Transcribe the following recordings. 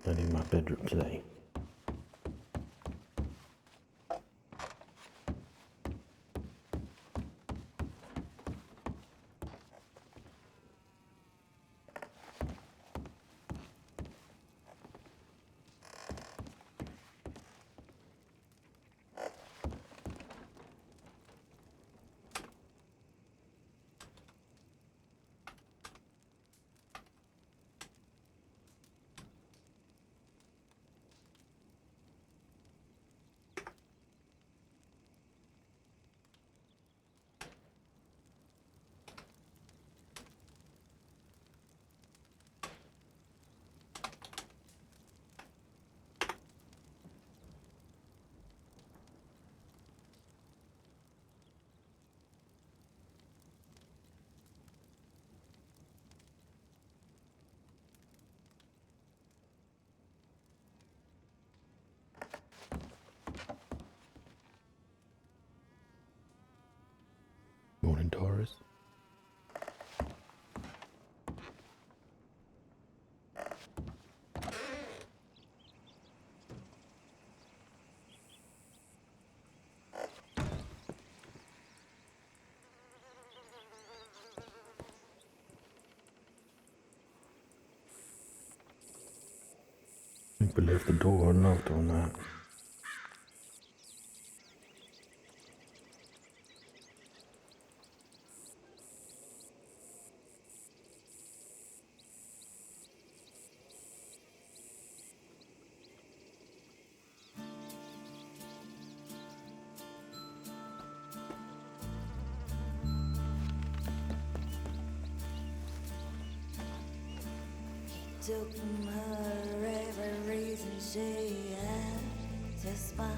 and in my bedroom today. Morning, Taurus. I think we left the door unlocked on that. Took from her every reason she had to smile.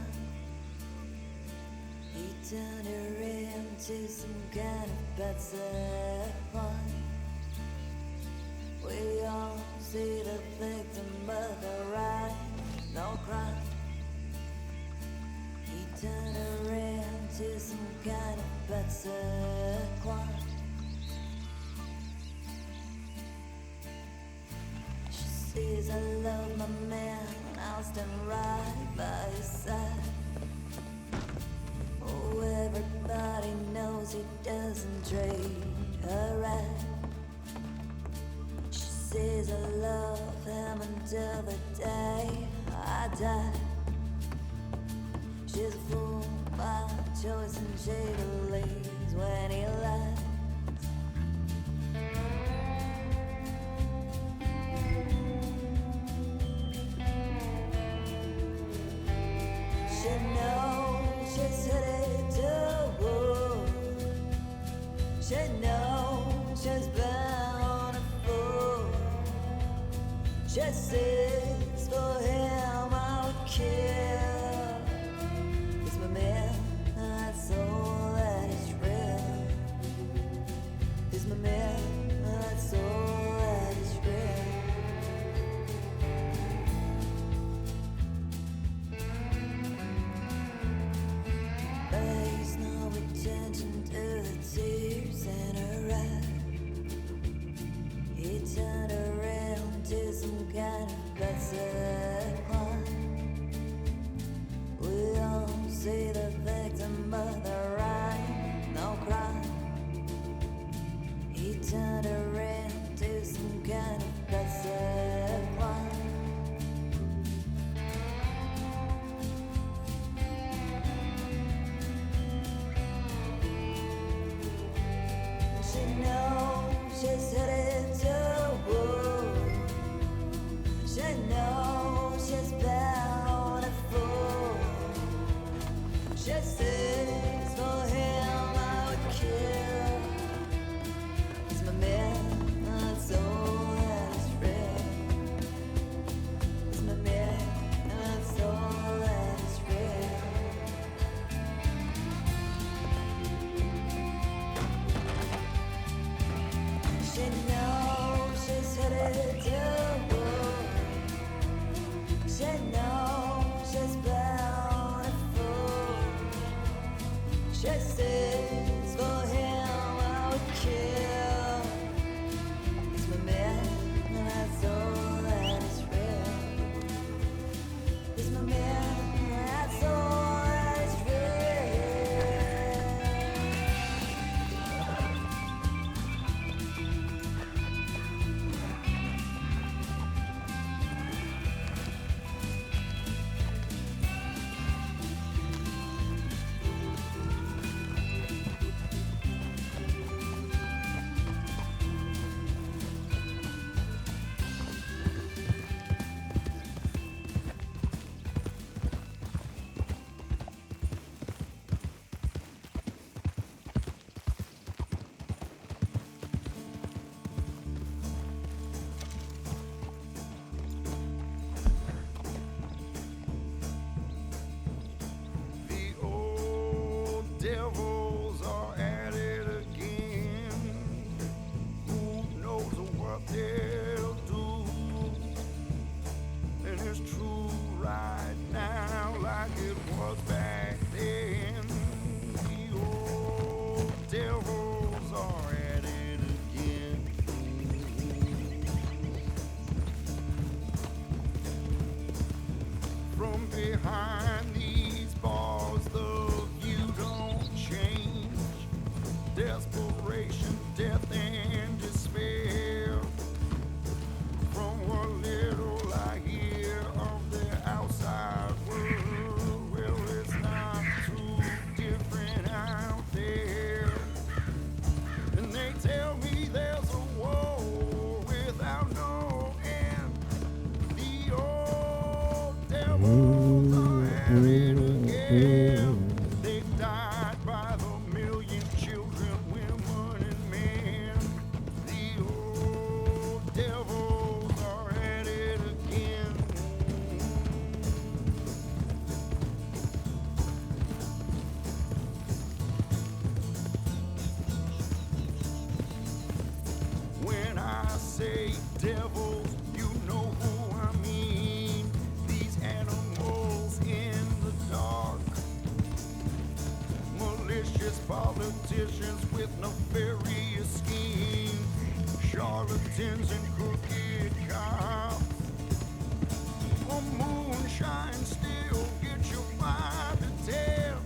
He turned her into some kind of better point. We all see the victim but the right, no crime. He turned her into some kind of better crime. Says I love my man, I'll stand right by his side. Oh, everybody knows he doesn't treat her right. She says I love him until the day I die. She's a fool by choice and she believes when he lies. She knows she's headed to war. She knows she's bound to fall. She says for him I would kill. It's my man, that's all that is real. It's my man, that's all that is real. Pays no attention to the tears in her eyes. He turned her into some kind of better crime. We all see the victim but the right, no crime. He turned her into some kind of better crime. She knows she's headed to war. She knows she's bound to fall. She says for him I would kill. It's my man, that's all that is real. It's my man, that's all that is real. She knows say devils, you know who I mean. These animals in the dark, malicious politicians with nefarious schemes, charlatans and crooked cops. A moonshine still get you by the tail.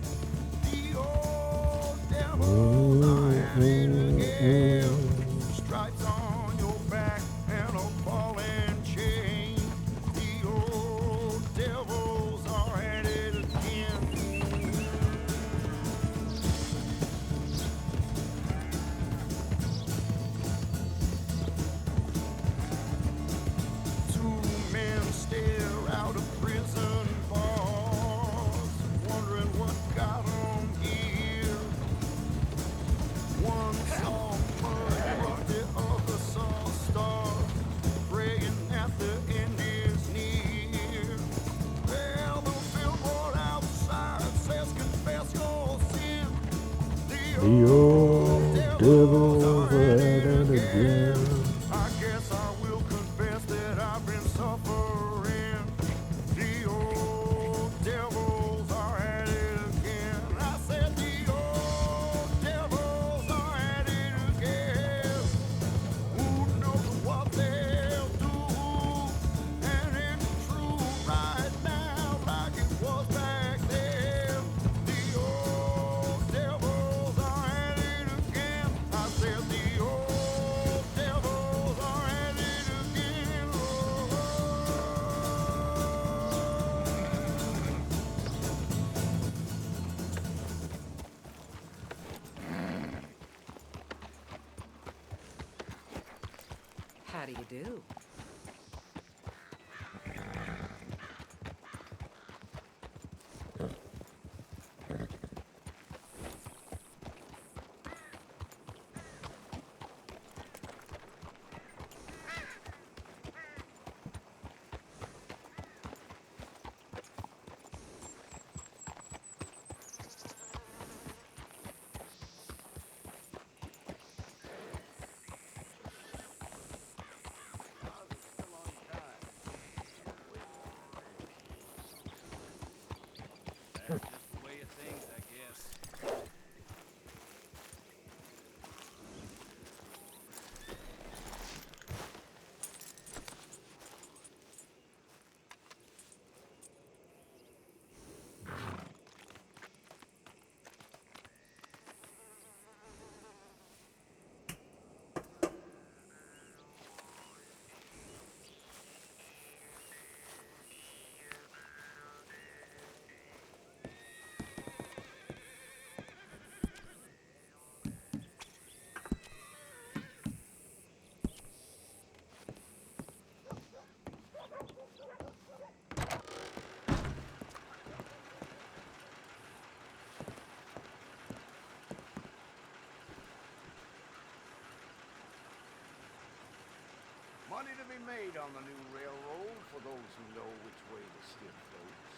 The old devils are at it again. Stripes on your back and a ball and chain. The old devils are at it again. Two men stare out of prison bars, wondering what got them here. One saw mud, but the other saw stars, praying that the end is near. Well, the billboard outside says confess your sin. The old devils are at it again. I guess I will confess that I've been suffering. The old devils are at it again. I said the old devils are at it again. Who knows what they'll do? And it's true right now like it was back then. The old devils are at it again. I said the old devils are at it again. How do you do? That's just the way of things, I guess. Money to be made on the new railroad for those who know which way the skip floats.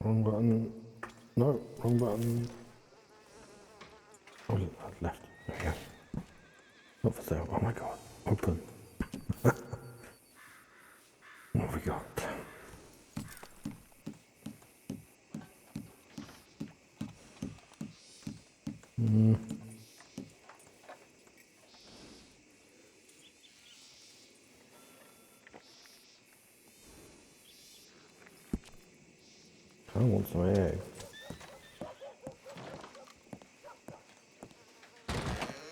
wrong button. No, wrong button. Oh, left. There we go. Not for sale. Oh my god. Open. What have we got? I want some eggs.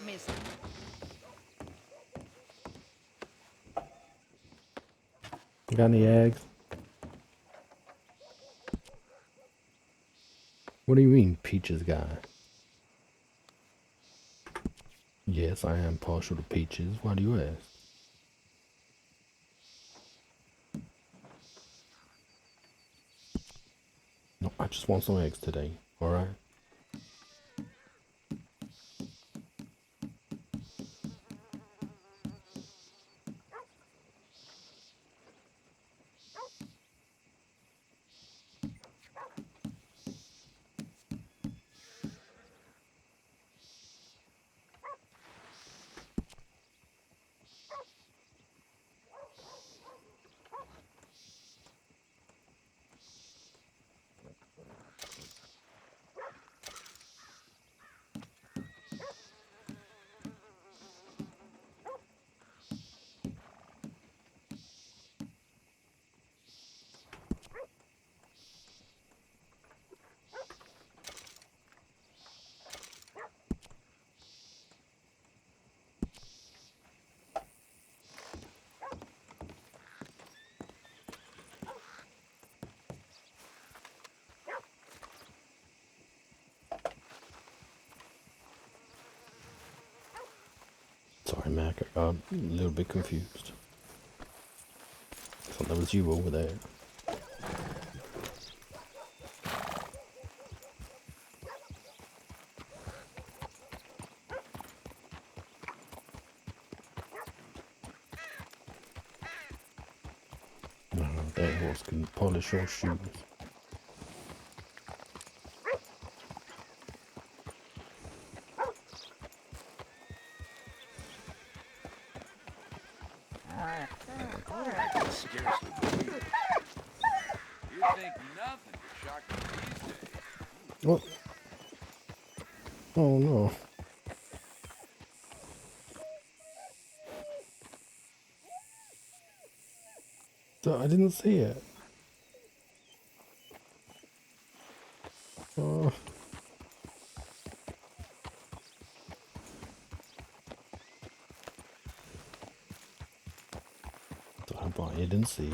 Miss. You got any eggs? What do you mean, peaches guy? Yes, I am partial to peaches. Why do you ask? No, I just want some eggs today. Alright? Sorry, Mac, I got a little bit confused. I thought that was you over there. That horse can polish your shoes. I can scarcely believe it. You think nothing could shock me these days. What? Oh no. I didn't see it. Oh. Sorry, but I didn't see it.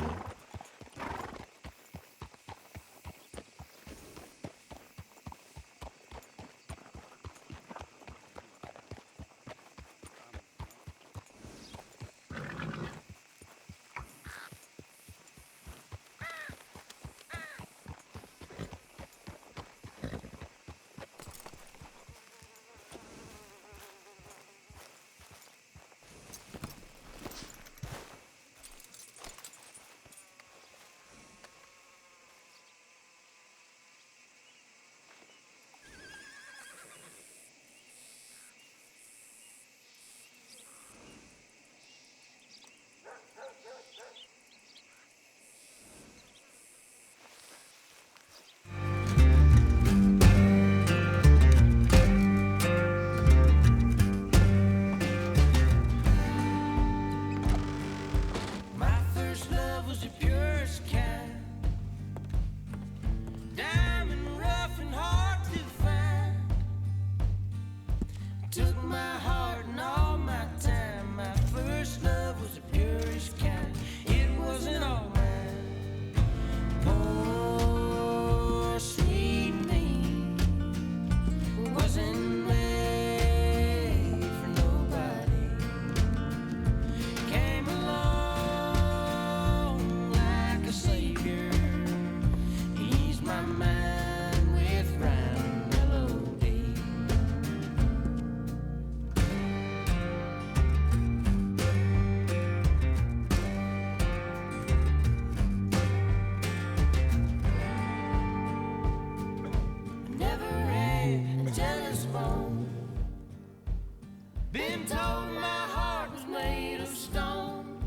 Been told my heart was made of stone.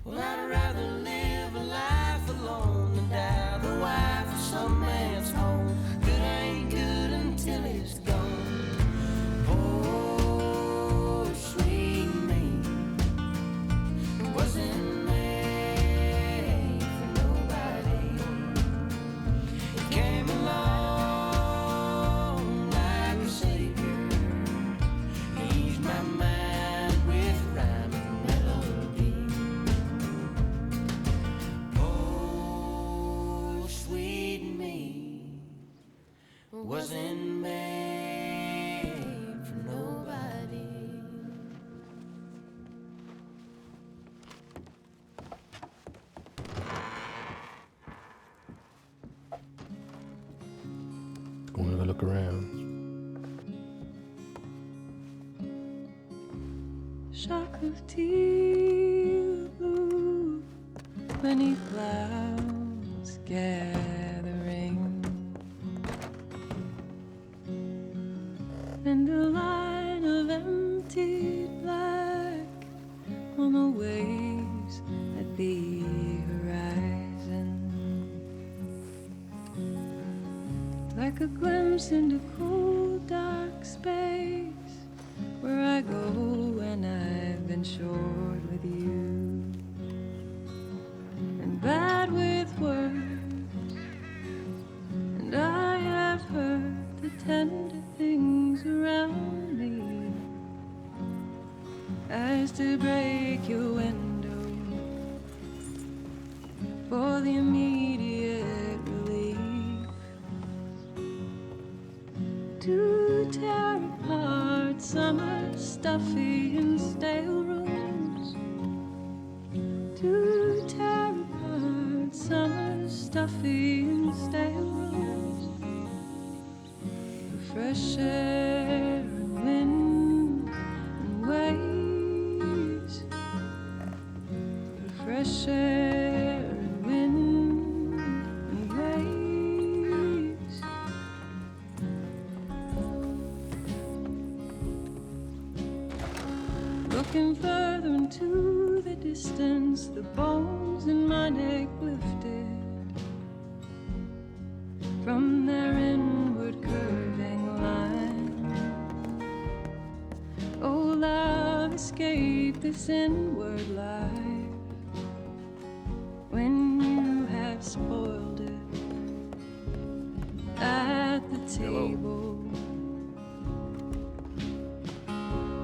Well, I'd rather live a life alone than die the wife of some man's home. Good ain't good until it's gone. Oh, sweet me wasn't made for nobody. It came along like a savior, eased my mind with rhyme and melody. Oh, sweet me wasn't made for nobody. Go and have a look around. Shock of teal blue beneath clouds gathering, and a line of emptied black on the waves at the horizon, like a glimpse into cold dark space where I go when I've been short with you and bad with words. And I have heard the tender things around me as to break your window for the immediate relief, to tear apart summer stuffy and stale rooms, to tear apart summer stuffy and stale rooms, for fresh air and wind and waves, for fresh air and wind and waves. Looking further into the distance, the bones in my neck lifted from their inward curving line. Oh, love, escape this inward life when you have spoiled it at the table.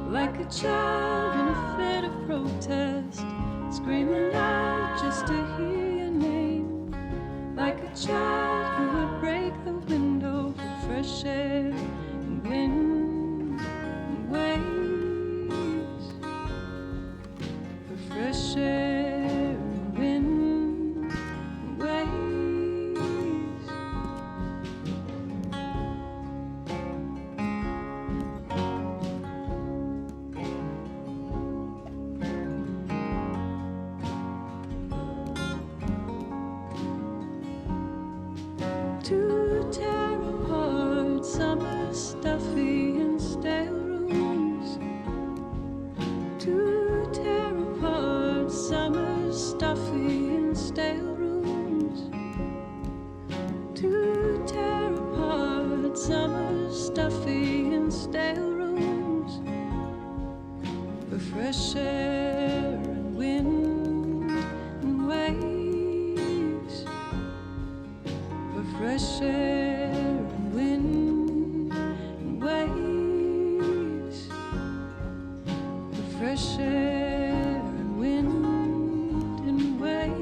Like a child in a fit of protest, screaming out just to hear your name. Like a child who would break the window for fresh air and wind and waves, for fresh air and wind and waves. To tear apart summer stuffy and stale rooms, to tear apart summer stuffy and stale rooms, to tear apart summer stuffy and stale rooms, for fresh air and wind and waves, for fresh air and wind and waves, for fresh air and wind and waves.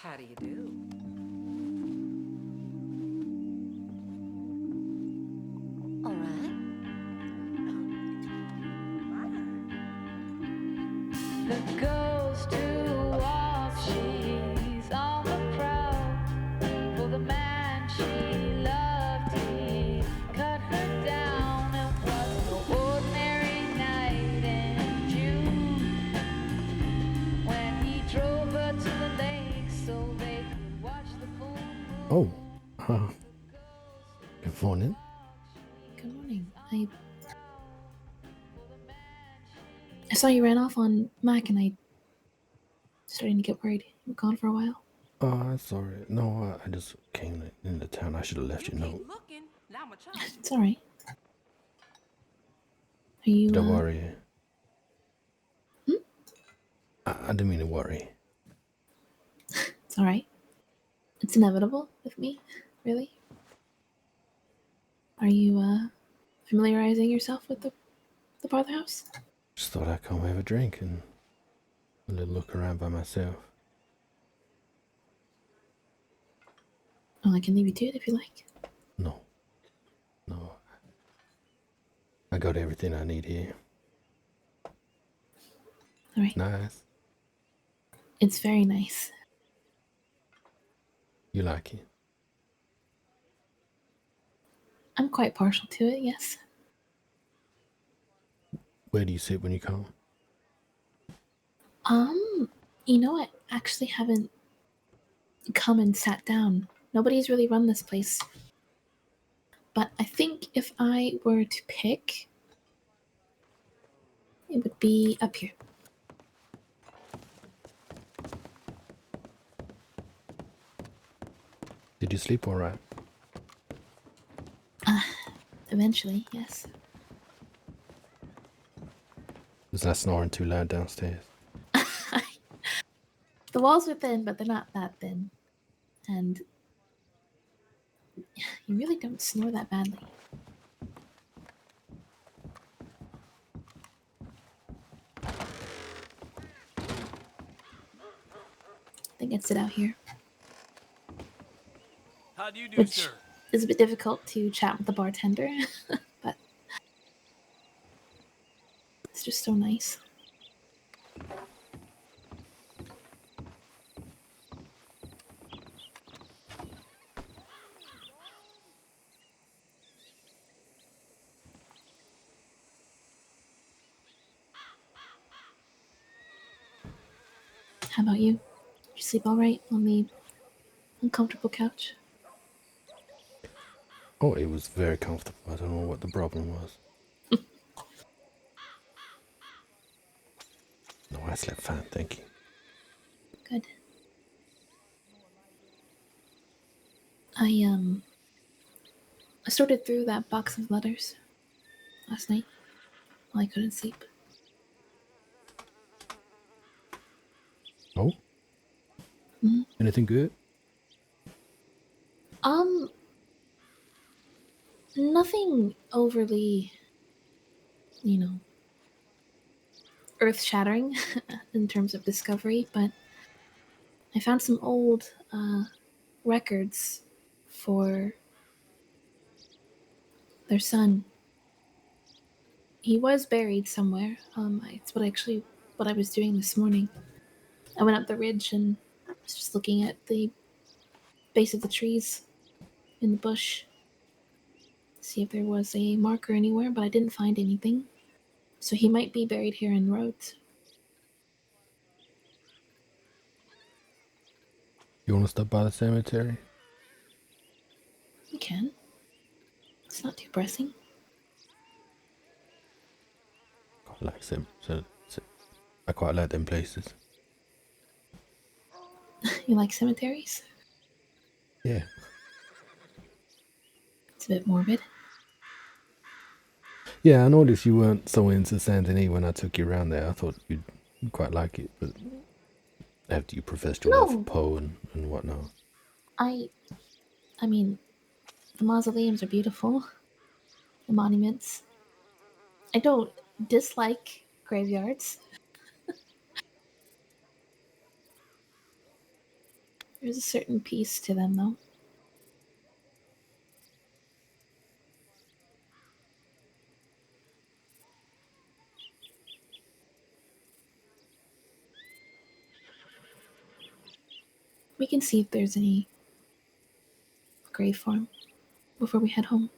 How do you do? All right. The ghost who walks, she's on the prowl. For the man she loved, he cut her down. It was no ordinary night in June when he drove her to the lake so they could watch the full moon. Oh, good morning. Good morning. I saw you ran off on Mac and I starting to get worried. You were gone for a while. Oh, sorry. No, I just came into town. I should have left you a note. looking. Now my child. It's alright. Are you Don't worry. I didn't mean to worry. It's alright. It's inevitable with me, really. Are you familiarizing yourself with the part of the house? Just thought I'd come have a drink and a little look around by myself. Well, I can leave you to it if you like. No. I got everything I need here. Alright. Nice. It's very nice. You like it? I'm quite partial to it, yes. Where do you sit when you come? You know, I actually haven't come and sat down. Nobody's really run this place. But I think if I were to pick, it would be up here. Did you sleep all right? Eventually, yes. Was that snoring too loud downstairs? The walls are thin, but they're not that thin. And you really don't snore that badly. I think I'd sit out here, How do you do, which sir? is a bit difficult to chat with the bartender, but it's just so nice. How about you? Did you sleep all right on the uncomfortable couch? Oh, it was very comfortable. I don't know what the problem was. No, I slept fine, thank you. Good. I sorted through that box of letters last night while I couldn't sleep. Oh? Mhm. Anything good? Nothing overly, earth-shattering in terms of discovery, but I found some old records for their son. He was buried somewhere. It's what I was doing this morning. I went up the ridge and was just looking at the base of the trees in the bush, see if there was a marker anywhere, but I didn't find anything. So he might be buried here in Rhodes. You want to stop by the cemetery? You can. It's not too pressing. I like I quite like them places. You like cemeteries? Yeah. It's a bit morbid. Yeah, I noticed you weren't so into Saint Denis when I took you around there. I thought you'd quite like it, but after you professed your love for No. Poe and whatnot. I mean, the mausoleums are beautiful. The monuments. I don't dislike graveyards. There's a certain peace to them, though. We can see if there's any grave for him before we head home.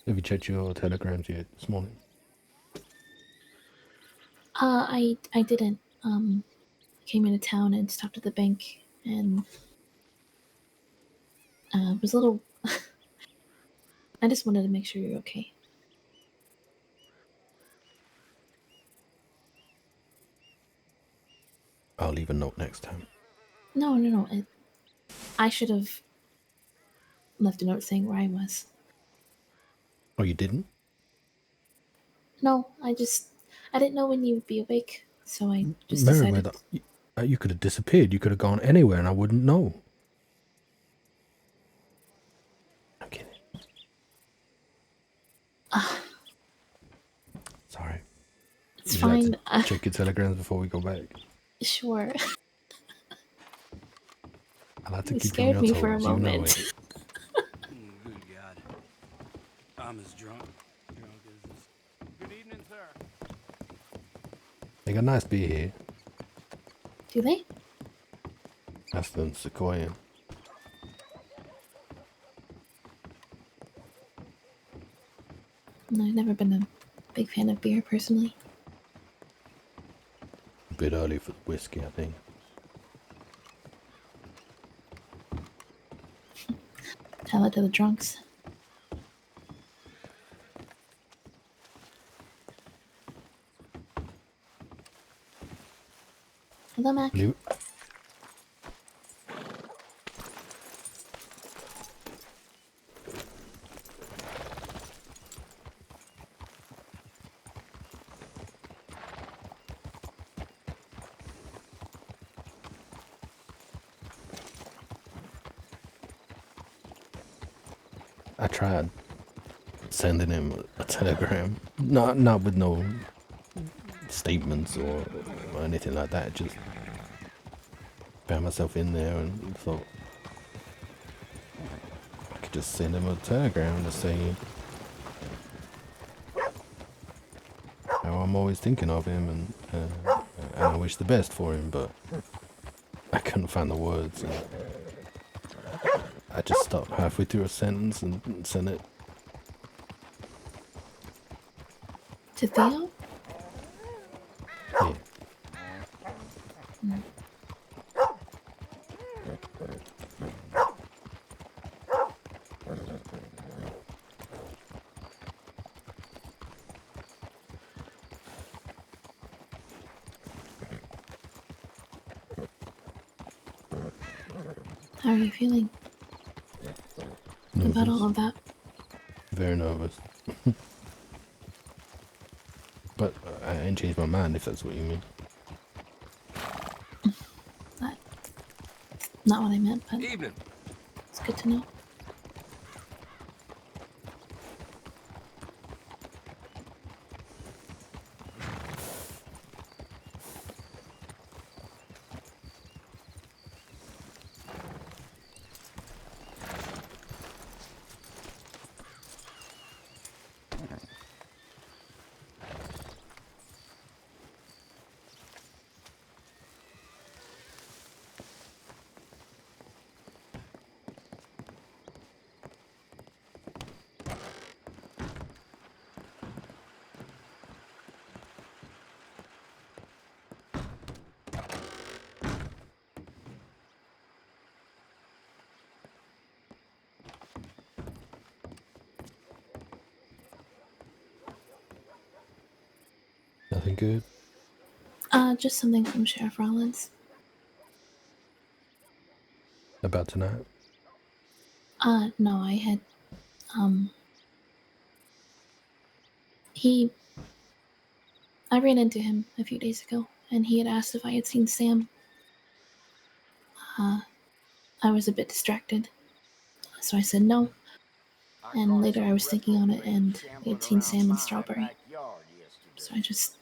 Have you checked your telegrams yet this morning? I didn't. Came into town and stopped at the bank and was a little. I just wanted to make sure you're okay. I'll leave a note next time. No. I should have left a note saying where I was. Oh, you didn't? No, I didn't know when you would be awake, so I just decided. Meriwether, you could have disappeared. You could have gone anywhere and I wouldn't know. I'm kidding. Sorry. It's Would you like fine. to check your telegrams before we go back. Sure. I like to You keep you on scared your me toes. for a You know moment. it. Good God. I'm as drunk as this. Good evening, sir. They got nice beer here. Do they? That's the Sequoian. No, I've never been a big fan of beer personally. A bit early for whiskey, I think. Tell it to the drunks. Hello, Mac. Leave- I tried sending him a telegram, not with no statements or anything like that. Just found myself in there and thought I could just send him a telegram just saying how I'm always thinking of him and I wish the best for him, but I couldn't find the words. And I just stopped halfway through a sentence and sent it. To Theo? Yeah. How are you feeling about all of that? Very nervous. But I ain't changed my mind if that's what you mean. That's not what I meant, but Evening. it's good to know. Nothing good? Just something from Sheriff Rollins. About tonight? No, I had, I ran into him a few days ago, and he had asked if I had seen Sam. I was a bit distracted, so I said no, and later I was thinking on it, and we had seen Sam in Strawberry. So I just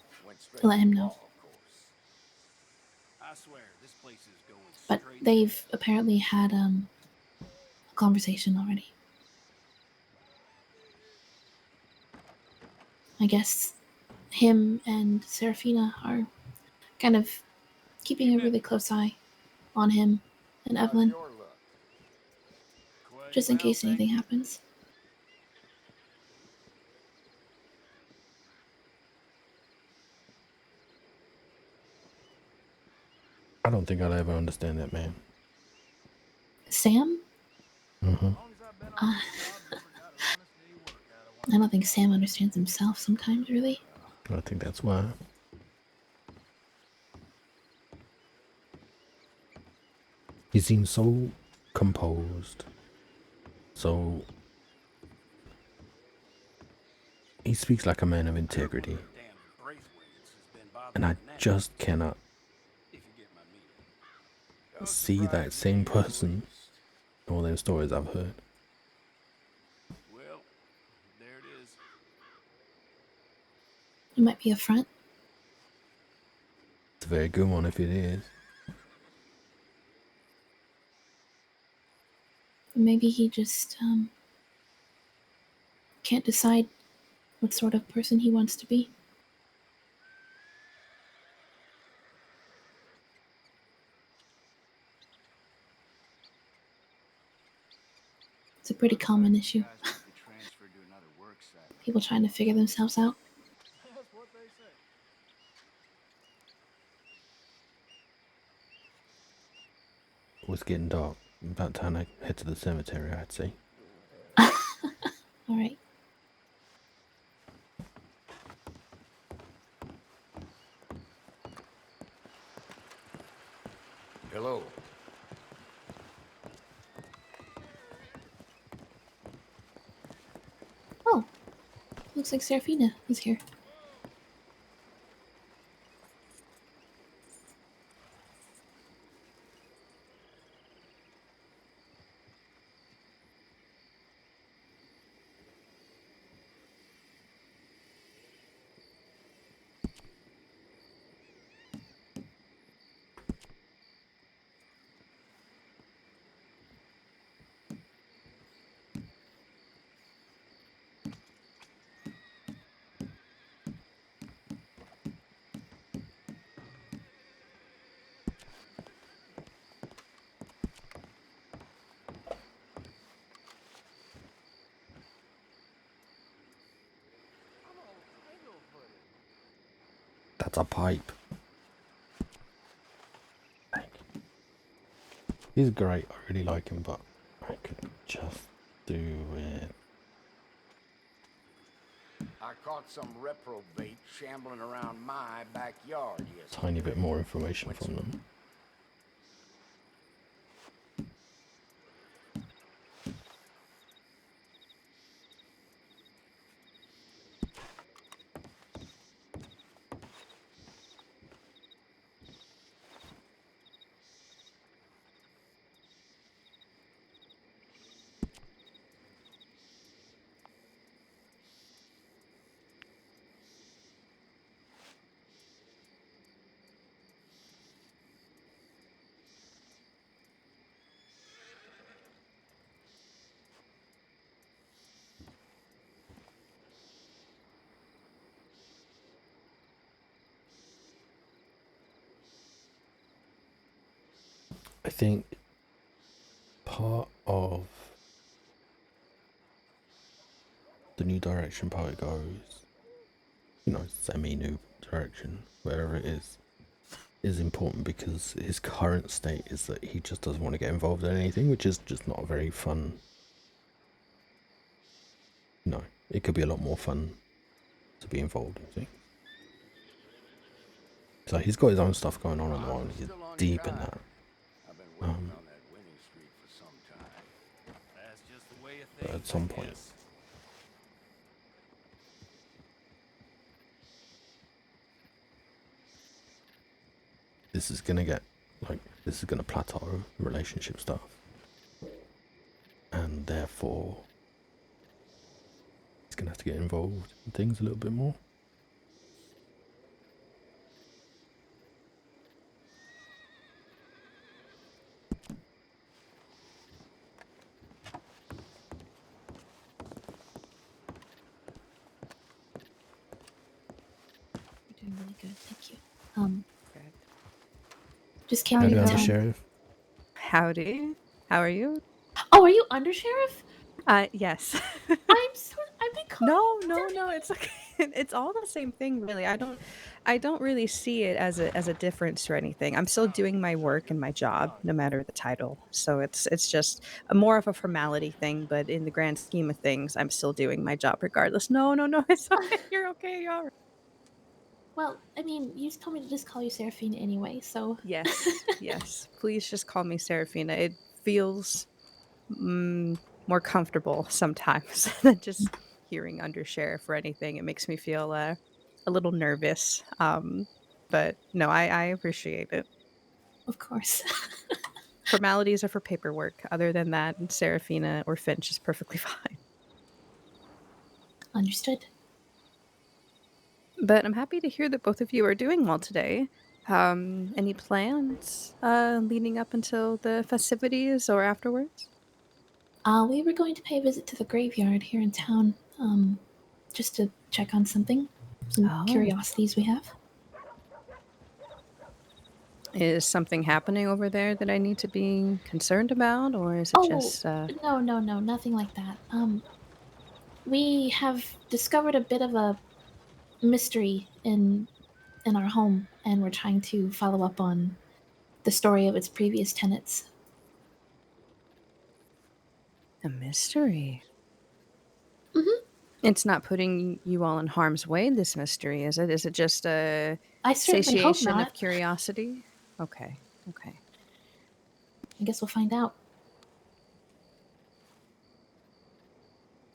to let him know. Of course. I swear, this place is going But straight to they've hell. apparently had a conversation already. I guess him and Serafina are kind of keeping a really close eye on him and How's Evelyn, your luck? Quite just in well, case thank anything you. happens. I don't think I'll ever understand that man. Sam? Mm-hmm. As long as I've been on Uh, this job, never got an honest day work out of one I of don't think these Sam guys. understands himself sometimes, really. I think that's why. He seems so composed. So he speaks like a man of integrity. Damn Braithwaite's has been And I bothering Nat, just cannot if you get my meaning. Don't see surprise that same me in the person least. in all those stories I've heard. Well, there it is. It might be a front. It's a very good one if it is. But maybe he just can't decide what sort of person he wants to be. It's a pretty common issue. Guys might be transferred to another work site. People trying to figure themselves out. That's what they say. It's getting dark. About time I head to the cemetery, I'd say. All right. Hello. Oh, looks like Serafina is here. That's a pipe. He's great. I really like him, but I could just do it. I caught some reprobate shambling around my backyard yesterday. Tiny bit more information from them. I think part of the new direction part goes, semi-new direction, wherever it is important because his current state is that he just doesn't want to get involved in anything, which is just not very fun. No, it could be a lot more fun to be involved in things. So he's got his own stuff going on at the moment. He's deep in that. I've been working on that winning streak for some time. That's just the way of But things. at some I point, guess. this is gonna plateau relationship stuff, and therefore he's gonna have to get involved in things a little bit more. doing really good. Thank you. Um, Good. just came Howdy, into Yeah. town. Undersheriff. Howdy. How are you? Oh, are you under sheriff? Yes. I'm so. I've been calling No, you no, no, deputy. it's okay. It's all the same thing, really. I don't really see it as a difference or anything. I'm still doing my work and my job no matter the title. So it's just a more of a formality thing, but in the grand scheme of things, I'm still doing my job regardless. No, no, no, it's okay. You're okay. You're all right. Well, I mean, you just told me to just call you Seraphina anyway, so. Yes, yes. Please just call me Serafina. It feels more comfortable sometimes than just hearing undersheriff or anything. It makes me feel a little nervous. But no, I appreciate it. Of course. Formalities are for paperwork. Other than that, Serafina or Finch is perfectly fine. Understood. But I'm happy to hear that both of you are doing well today. Any plans leading up until the festivities or afterwards? We were going to pay a visit to the graveyard here in town, just to check on some Oh, curiosities we have. is something happening over there that I need to be concerned about, or is it Oh, just no, no, no, nothing like that. We have discovered a bit of a mystery in our home, and we're trying to follow up on the story of its previous tenants. a mystery? Hmm. It's not putting you all in harm's way, this mystery, is it? Is it just a I certainly hope satiation of not. curiosity? Okay, okay. I guess we'll find out.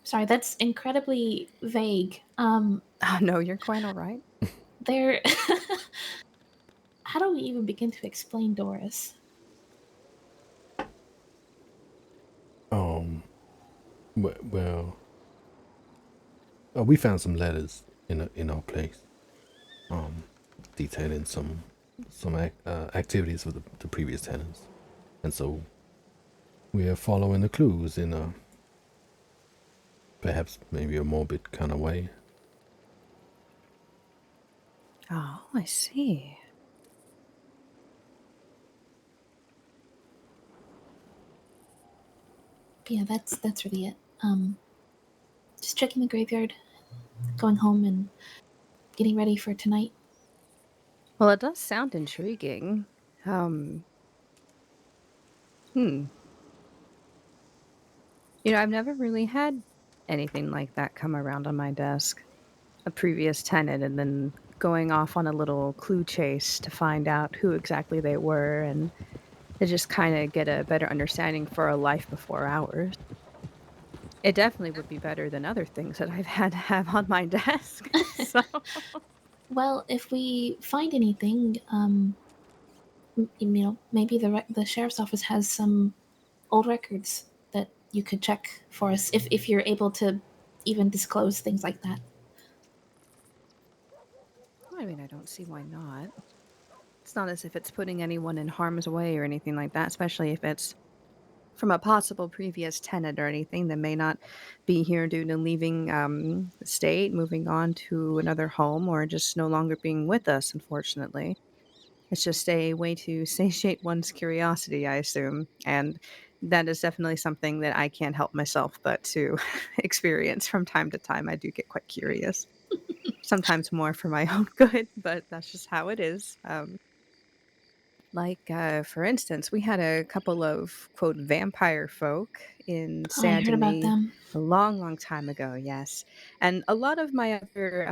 Sorry, that's incredibly vague. Oh, no, you're quite all right. There. How do we even begin to explain Doris? Um, well, we found some letters in our place, um, detailing some activities of the previous tenants, and so we are following the clues in a perhaps maybe a morbid kind of way. Oh, I see. But yeah, that's really it. Just checking the graveyard, going home, and getting ready for tonight. Well, it does sound intriguing. Um, hmm. I've never really had anything like that come around on my desk. A previous tenant and then going off on a little clue chase to find out who exactly they were and to just kind of get a better understanding for a life before ours. It definitely would be better than other things that I've had to have on my desk. So, Well, if we find anything, maybe the sheriff's office has some old records that you could check for us if you're able to even disclose things like that. I mean, I don't see why not. It's not as if it's putting anyone in harm's way or anything like that, especially if it's from a possible previous tenant or anything that may not be here due to leaving the state, moving on to another home, or just no longer being with us, unfortunately. It's just a way to satiate one's curiosity, I assume. And that is definitely something that I can't help myself but to experience from time to time. I do get quite curious, sometimes more for my own good, but that's just how it is. For instance, we had a couple of quote vampire folk in Oh, I heard about Sandemy them. a long, long time ago, yes. And a lot of my other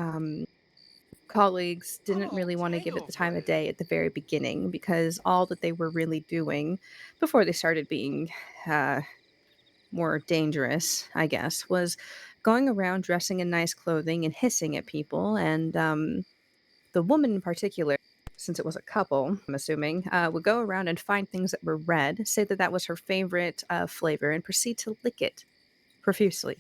colleagues didn't really want to give it the time of day at the very beginning because all that they were really doing before they started being uh, more dangerous, I guess, was going around dressing in nice clothing and hissing at people. And the woman in particular, since it was a couple, I'm assuming, would go around and find things that were red, say that that was her favorite flavor, and proceed to lick it profusely.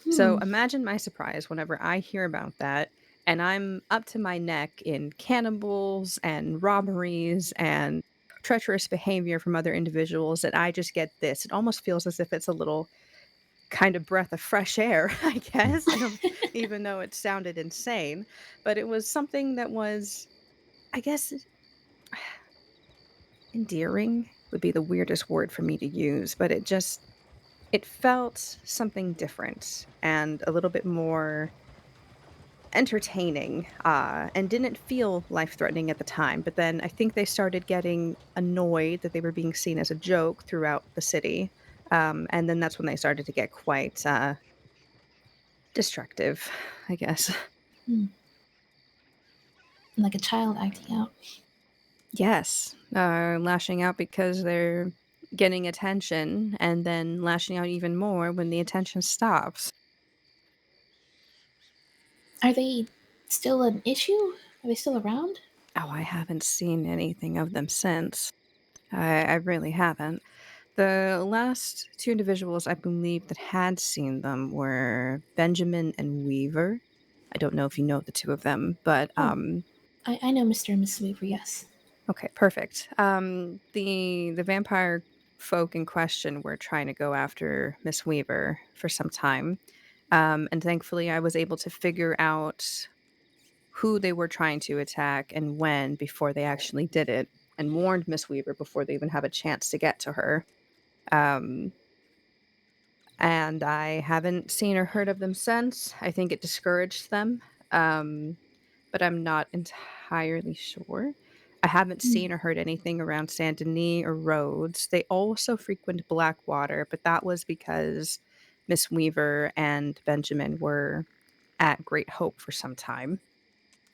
So Hmm. imagine my surprise whenever I hear about that, and I'm up to my neck in cannibals and robberies and treacherous behavior from other individuals, that I just get this. It almost feels as if it's a little kind of breath of fresh air, I guess, even though it sounded insane. But it was something that was, I guess, endearing would be the weirdest word for me to use, but it felt something different and a little bit more entertaining, and didn't feel life-threatening at the time, but then I think they started getting annoyed that they were being seen as a joke throughout the city, and then that's when they started to get quite, destructive, I guess. Hmm. Like a child acting out. Yes, lashing out because they're getting attention and then lashing out even more when the attention stops. Are they still an issue? Are they still around? Oh, I haven't seen anything of them since. I really haven't. The last two individuals I believe that had seen them were Benjamin and Weaver. I don't know if you know the two of them, but Oh, I know Mr. and Miss Weaver, yes. okay, perfect. The vampire folk in question were trying to go after Miss Weaver for some time, and thankfully I was able to figure out who they were trying to attack and when before they actually did it, and warned Miss Weaver before they even have a chance to get to her. Um, and I haven't seen or heard of them since. I think it discouraged them, um, but I'm not entirely sure. I haven't Hmm. seen or heard anything around Saint Denis or Rhodes. They also frequent Blackwater, but that was because Miss Weaver and Benjamin were at Great Hope for some time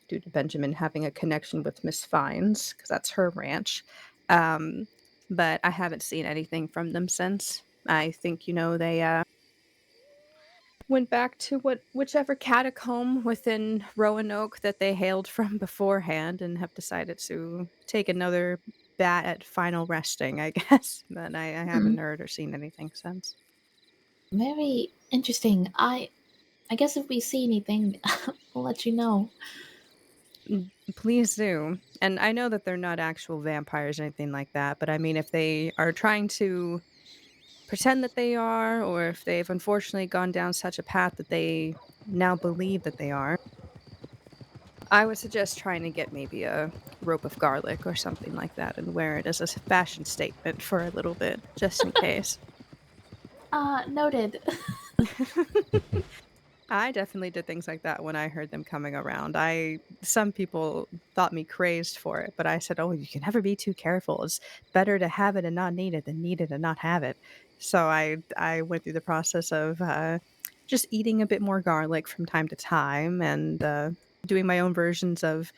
due to Benjamin having a connection with Miss Fines, because that's her ranch. Um, but I haven't seen anything from them since. I think, they went back to whichever catacomb within Roanoke that they hailed from beforehand and have decided to take another bat at final resting, I guess. But I Hmm. haven't heard or seen anything since. Very interesting. I guess if we see anything, we'll let you know. Please do. And I know that they're not actual vampires or anything like that, but I mean, if they are trying to pretend that they are, or if they've unfortunately gone down such a path that they now believe that they are, I would suggest trying to get maybe a rope of garlic or something like that and wear it as a fashion statement for a little bit, just in case. Noted. I definitely did things like that when I heard them coming around. Some people thought me crazed for it, but I said, "Oh, you can never be too careful. It's better to have it and not need it than need it and not have it." So I went through the process of just eating a bit more garlic from time to time and doing my own versions of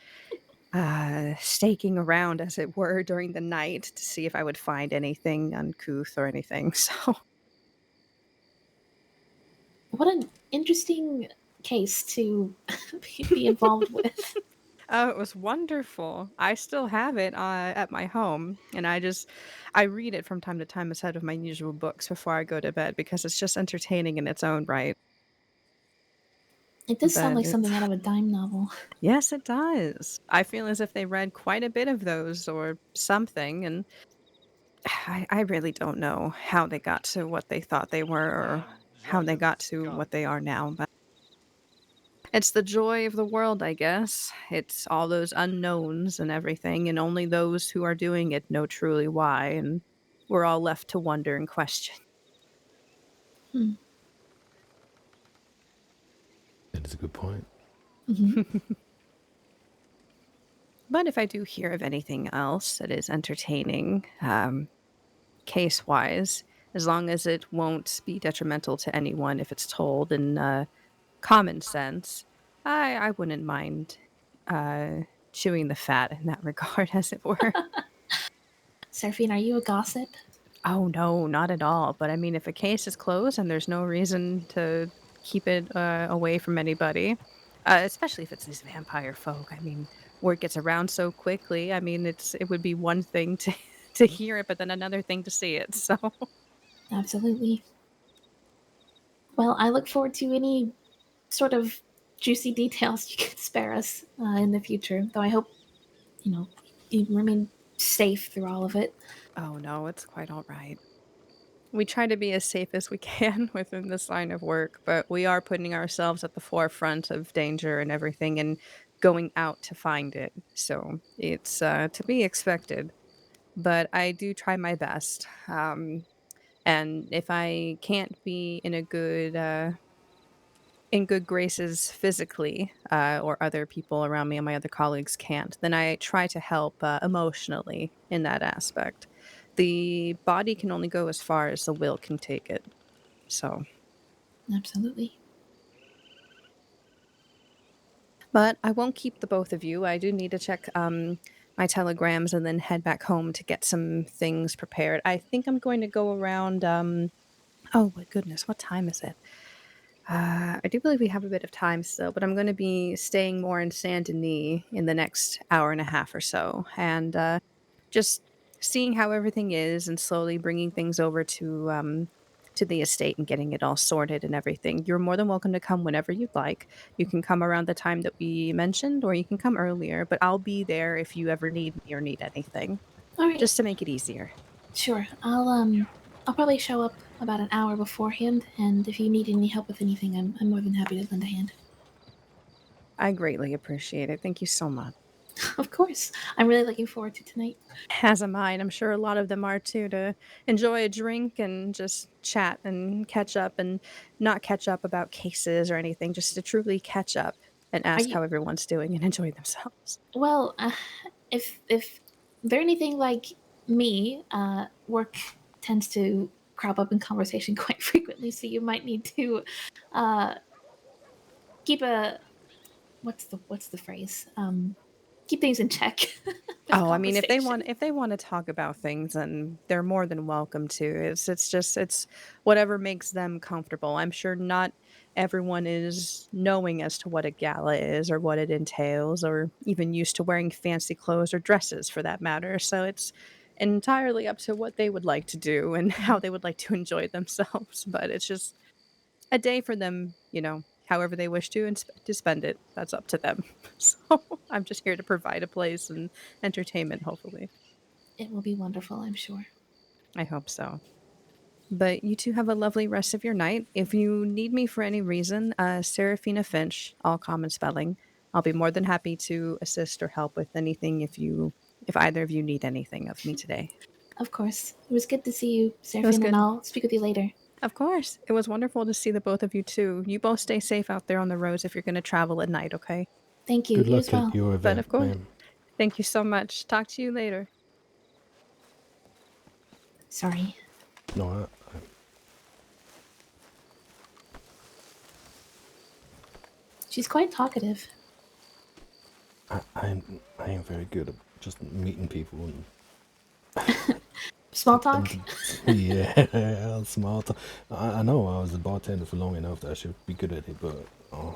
staking around, as it were, during the night to see if I would find anything uncouth or anything. So What an interesting case to be involved with. oh, it was wonderful. I still have it, at my home, and I read it from time to time instead of my usual books before I go to bed because it's just entertaining in its own right. It does sound But like it's something out of a dime novel. yes, it does. I feel as if they read quite a bit of those or something, and I really don't know how they got to what they thought they were or how they got to what they are now, but it's the joy of the world, I guess. It's all those unknowns and everything, and only those who are doing it know truly why, and we're all left to wonder and question. Hmm. That is a good point. Hmm. But if I do hear of anything else that is entertaining, case wise, as long as it won't be detrimental to anyone if it's told in common sense, I wouldn't mind uh, chewing the fat in that regard, as it were. Seraphine, are you a gossip? Oh, no, not at all, but I mean, if a case is closed and there's no reason to keep it, away from anybody, especially if it's these vampire folk, I mean, word gets around so quickly, I mean, it would be one thing to to hear it, but then another thing to see it, so Absolutely. Well, I look forward to any sort of juicy details you could spare us in the future. Though I hope, you know, you remain safe through all of it. oh, no, it's quite alright. We try to be as safe as we can within this line of work, but we are putting ourselves at the forefront of danger and everything and going out to find it. So it's to be expected, but I do try my best. And if I can't be in good graces physically, or other people around me and my other colleagues can't, then I try to help emotionally in that aspect. The body can only go as far as the will can take it. So, Absolutely. but I won't keep the both of you. I do need to check my telegrams and then head back home to get some things prepared. I think I'm going to go around. Oh my goodness, what time is it? I do believe we have a bit of time still, but I'm going to be staying more in Saint Denis in the next hour and a half or so, and just seeing how everything is, and slowly bringing things over to the estate and getting it all sorted and everything. You're more than welcome to come whenever you'd like. You can come around the time that we mentioned, or you can come earlier. But I'll be there if you ever need me or need anything, All right. just to make it easier. Sure. I'll probably show up about an hour beforehand, and if you need any help with anything, I'm more than happy to lend a hand. I greatly appreciate it. Thank you so much. Of course. I'm really looking forward to tonight. As am I, and I'm sure a lot of them are too, to enjoy a drink and just chat and catch up and not catch up about cases or anything, just to truly catch up and Are ask you how everyone's doing and enjoy themselves. well? If they're anything like me, work tends to crop up in conversation quite frequently, so you might need to uh, keep a what's the phrase? Keep things in check with Oh, I mean, conversation. if they want to talk about things, then they're more than welcome to. It's whatever makes them comfortable. I'm sure not everyone is knowing as to what a gala is or what it entails, or even used to wearing fancy clothes or dresses for that matter. So it's entirely up to what they would like to do and how they would like to enjoy themselves. But it's just a day for them, however they wish to to spend it. That's up to them. So I'm just here to provide a place and entertainment, hopefully. It will be wonderful, I'm sure. I hope so. But you two have a lovely rest of your night. If you need me for any reason, Serafina Finch, all common spelling. I'll be more than happy to assist or help with anything if either of you need anything of me today. Of course. It was good to see you, It was Seraphine, and good. I'll speak with you later. Of course. It was wonderful to see the both of you too. You both stay safe out there on the roads if you're going to travel at night, okay? Thank you. Good You as luck at well. your But event, of course, ma'am. thank you so much. Talk to you later. Sorry. No, She's quite talkative. I ain't very good at just meeting people and Small get them talk? to, yeah, small talk. I know I was a bartender for long enough that I should be good at it, but oh,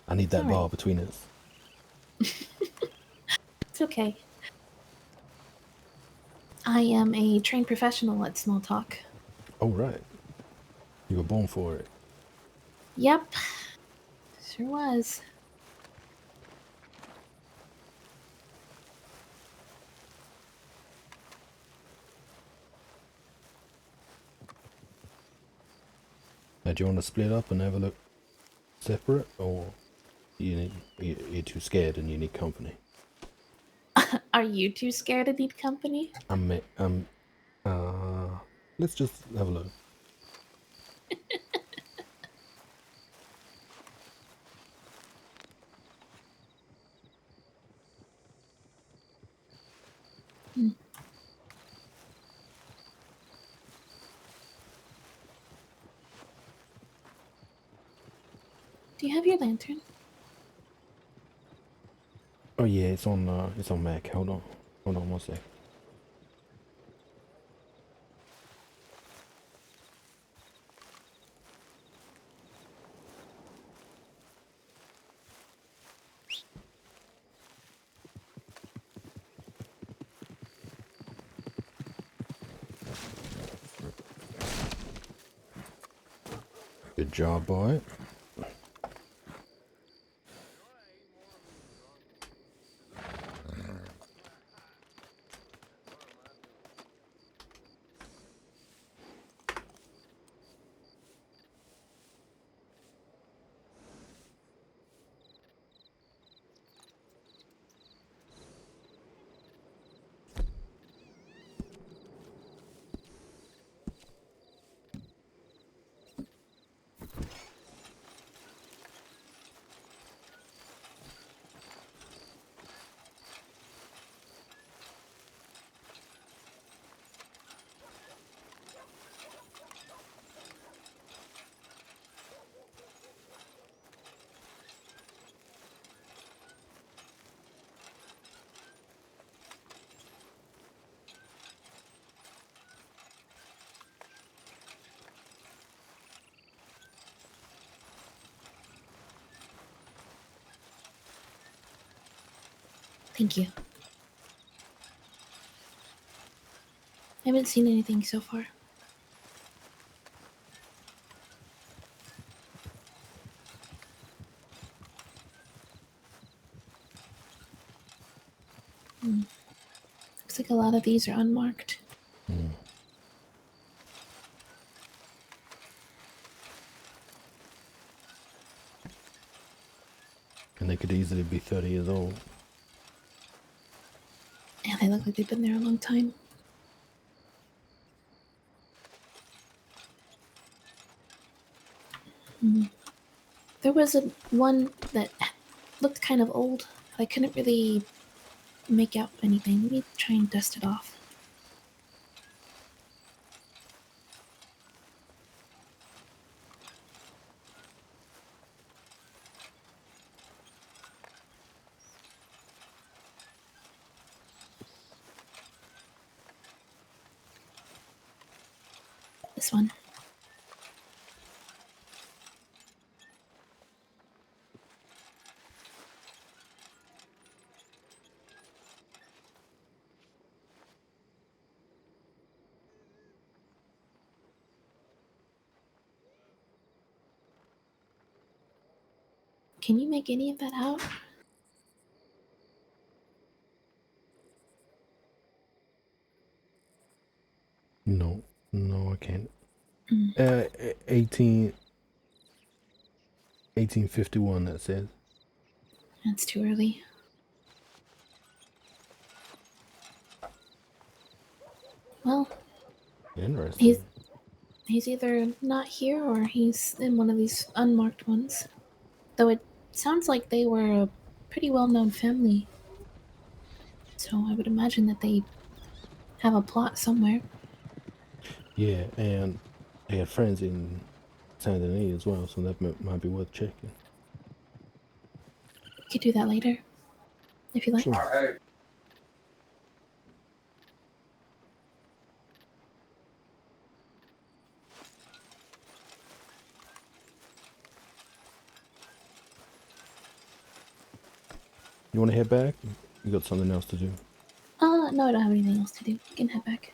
I need It's that bar alright. between us. It's okay. I am a trained professional at small talk. Oh right, you were born for it. Yep. Sure was. Now, do you want to split up and have a look separate, or you're too scared and you need company? Are you too scared to need company? Uh, let's just have a look. Hmm. Do you have your lantern? Oh yeah, it's on Mac. Hold on one sec. Good job, boy. Thank you. I haven't seen anything so far. Looks like a lot of these are unmarked. And they could easily be 30 years old. Yeah, they look like they've been there a long time. There was one that looked kind of old, but I couldn't really make out anything. Let me try and dust it off. This one. Can you make any of that out? No, no, I can't. 1851, that says. That's too early. Well, Interesting. he's either not here or he's in one of these unmarked ones. Though it sounds like they were a pretty well-known family. So I would imagine that they have a plot somewhere. Yeah, and they had friends in Saint Denis as well, so that might be worth checking. We could do that later, if you like. Sure. You want to head back? You got something else to do? No, I don't have anything else to do. We can head back.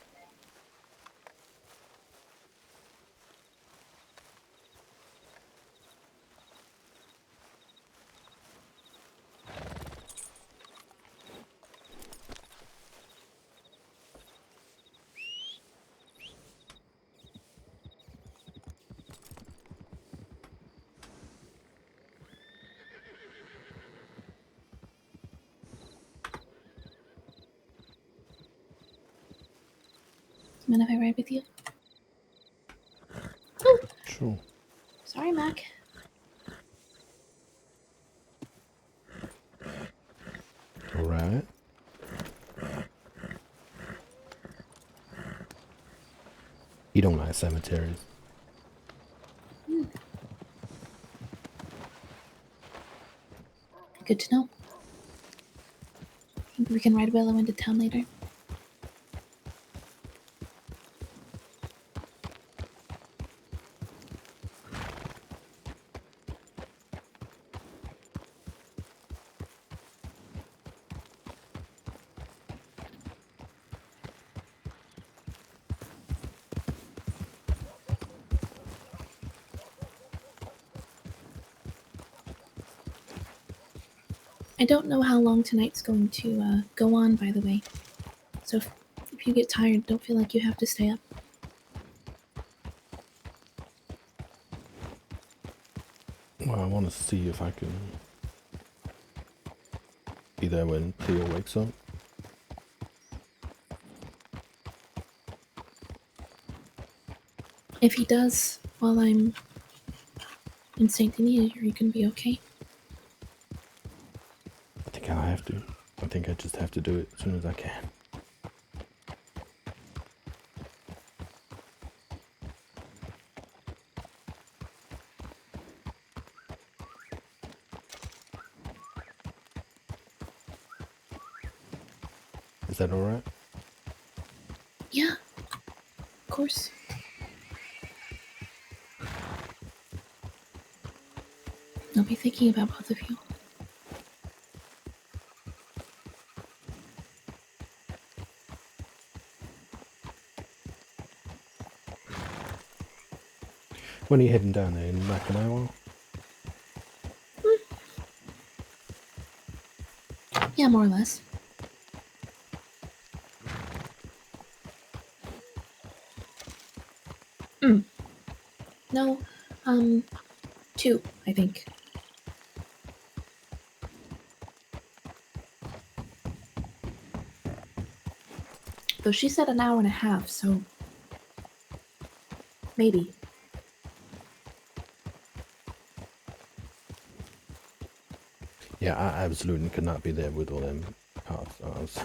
Mind if I ride with you? Sure. Sorry, Mac. All right. You don't like cemeteries. Good to know. Maybe we can ride Willow into town later. I don't know how long tonight's going to go on, by the way. So if you get tired, don't feel like you have to stay up. Well, I want to see if I can be there when Theo wakes up. If he does, while I'm in St. Denis, you can be okay. I think I'll have to. I think I just have to do it as soon as I can. Is that alright? Yeah, of course. I'll be thinking about both of you. When are you heading down there? In like an hour? Yeah, more or less. No, um, 2, I think. Though she said an hour and a half, so maybe. Yeah, I absolutely could not be there with all them cars.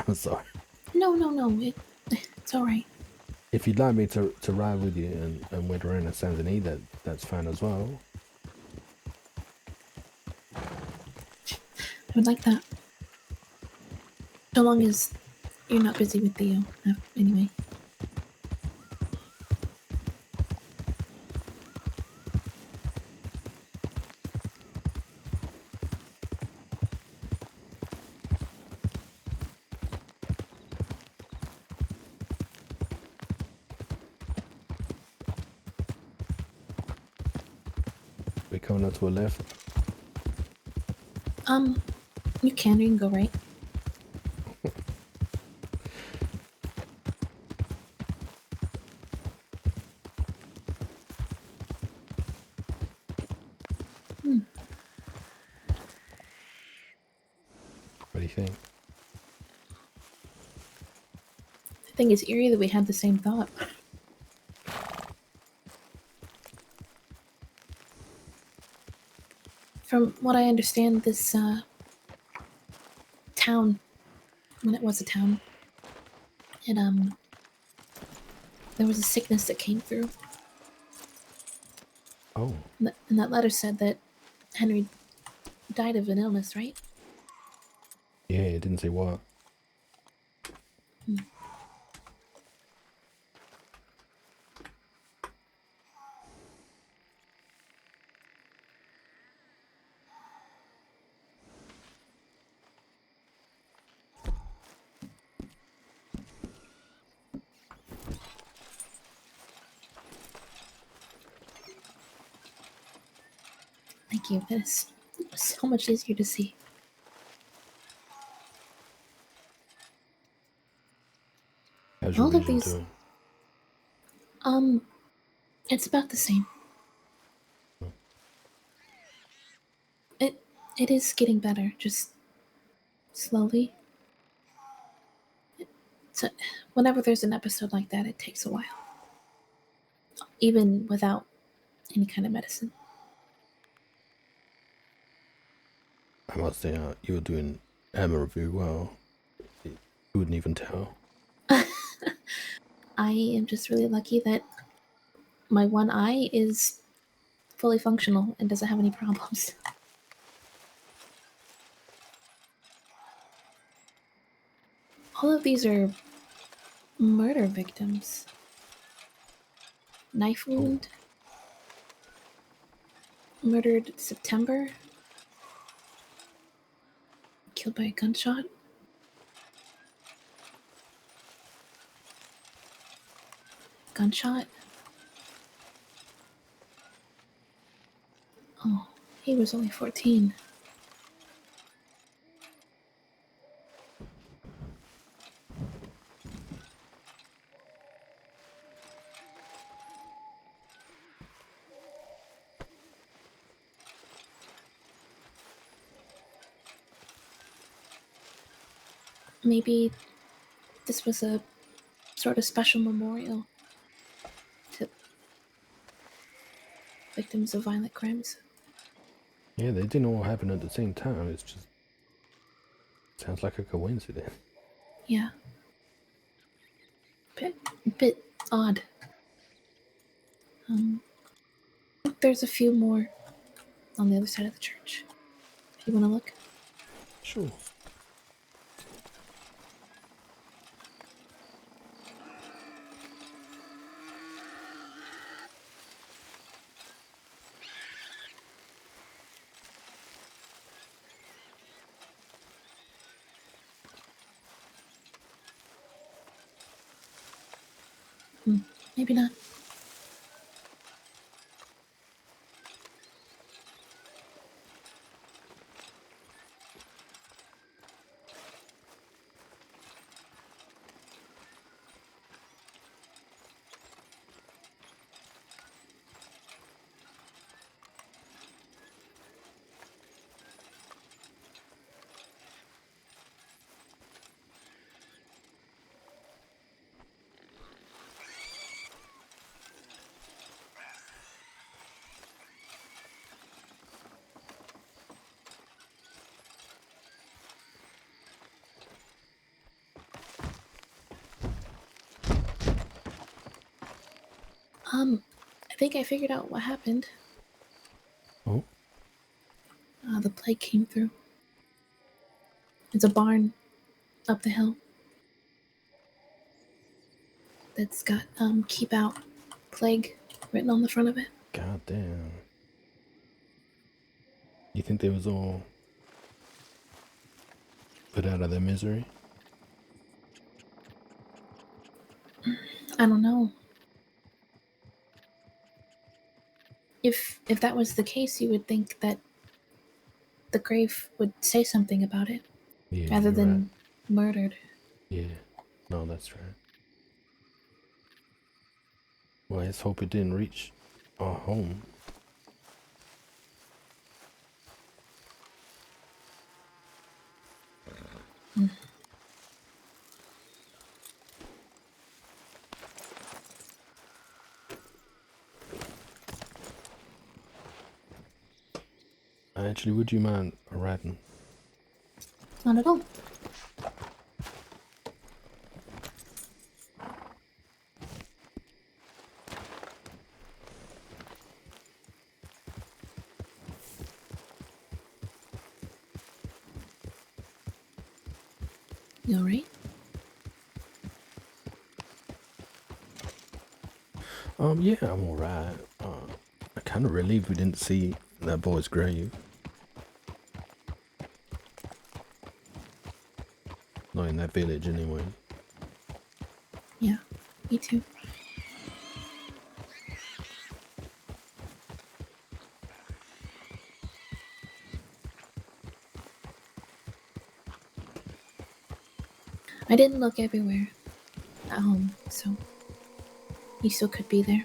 I'm sorry. No, it's alright. If you'd like me to ride with you and wait around at Saint Denis, that's fine as well. I would like that. So long as you're not busy with Theo. Anyway. We're coming up to a left. You can go right. What do you think? I think it's eerie that we had the same thought. From what I understand, this town, when it was a town, it there was a sickness that came through, Oh, and that letter said that Henry died of an illness, right? yeah, it didn't say what. Thank you. That is so much easier to see. How's your All of vision these, doing? um, it's about the same. It it is getting better, just slowly. So whenever there's an episode like that, it takes a while, even without any kind of medicine. I must say, you're doing admirably well. You wouldn't even tell. I am just really lucky that my one eye is fully functional and doesn't have any problems. All of these are murder victims. Knife wound, murdered September, killed by a gunshot. Gunshot. Oh, he was only 14. Maybe this was a sort of special memorial to victims of violent crimes. Yeah, they didn't all happen at the same time. It's just sounds like a coincidence. Yeah. Bit odd. Um, there's a few more on the other side of the church. If you want to look. Sure. Maybe not. I think I figured out what happened. Oh, The plague came through. It's a barn up the hill that's got keep out plague written on the front of it. god damn. You think they was all put out of their misery? I don't know. If that was the case, you would think that the grave would say something about it Yeah, rather you're than right. murdered. Yeah. No, that's right. Well, let's hope it didn't reach our home. Actually, would you mind riding? Not at all. You alright? Yeah, I'm alright. I'm kind of relieved we didn't see that boy's grave. Not in that village, anyway. Yeah, me too. I didn't look everywhere at home, so he still could be there.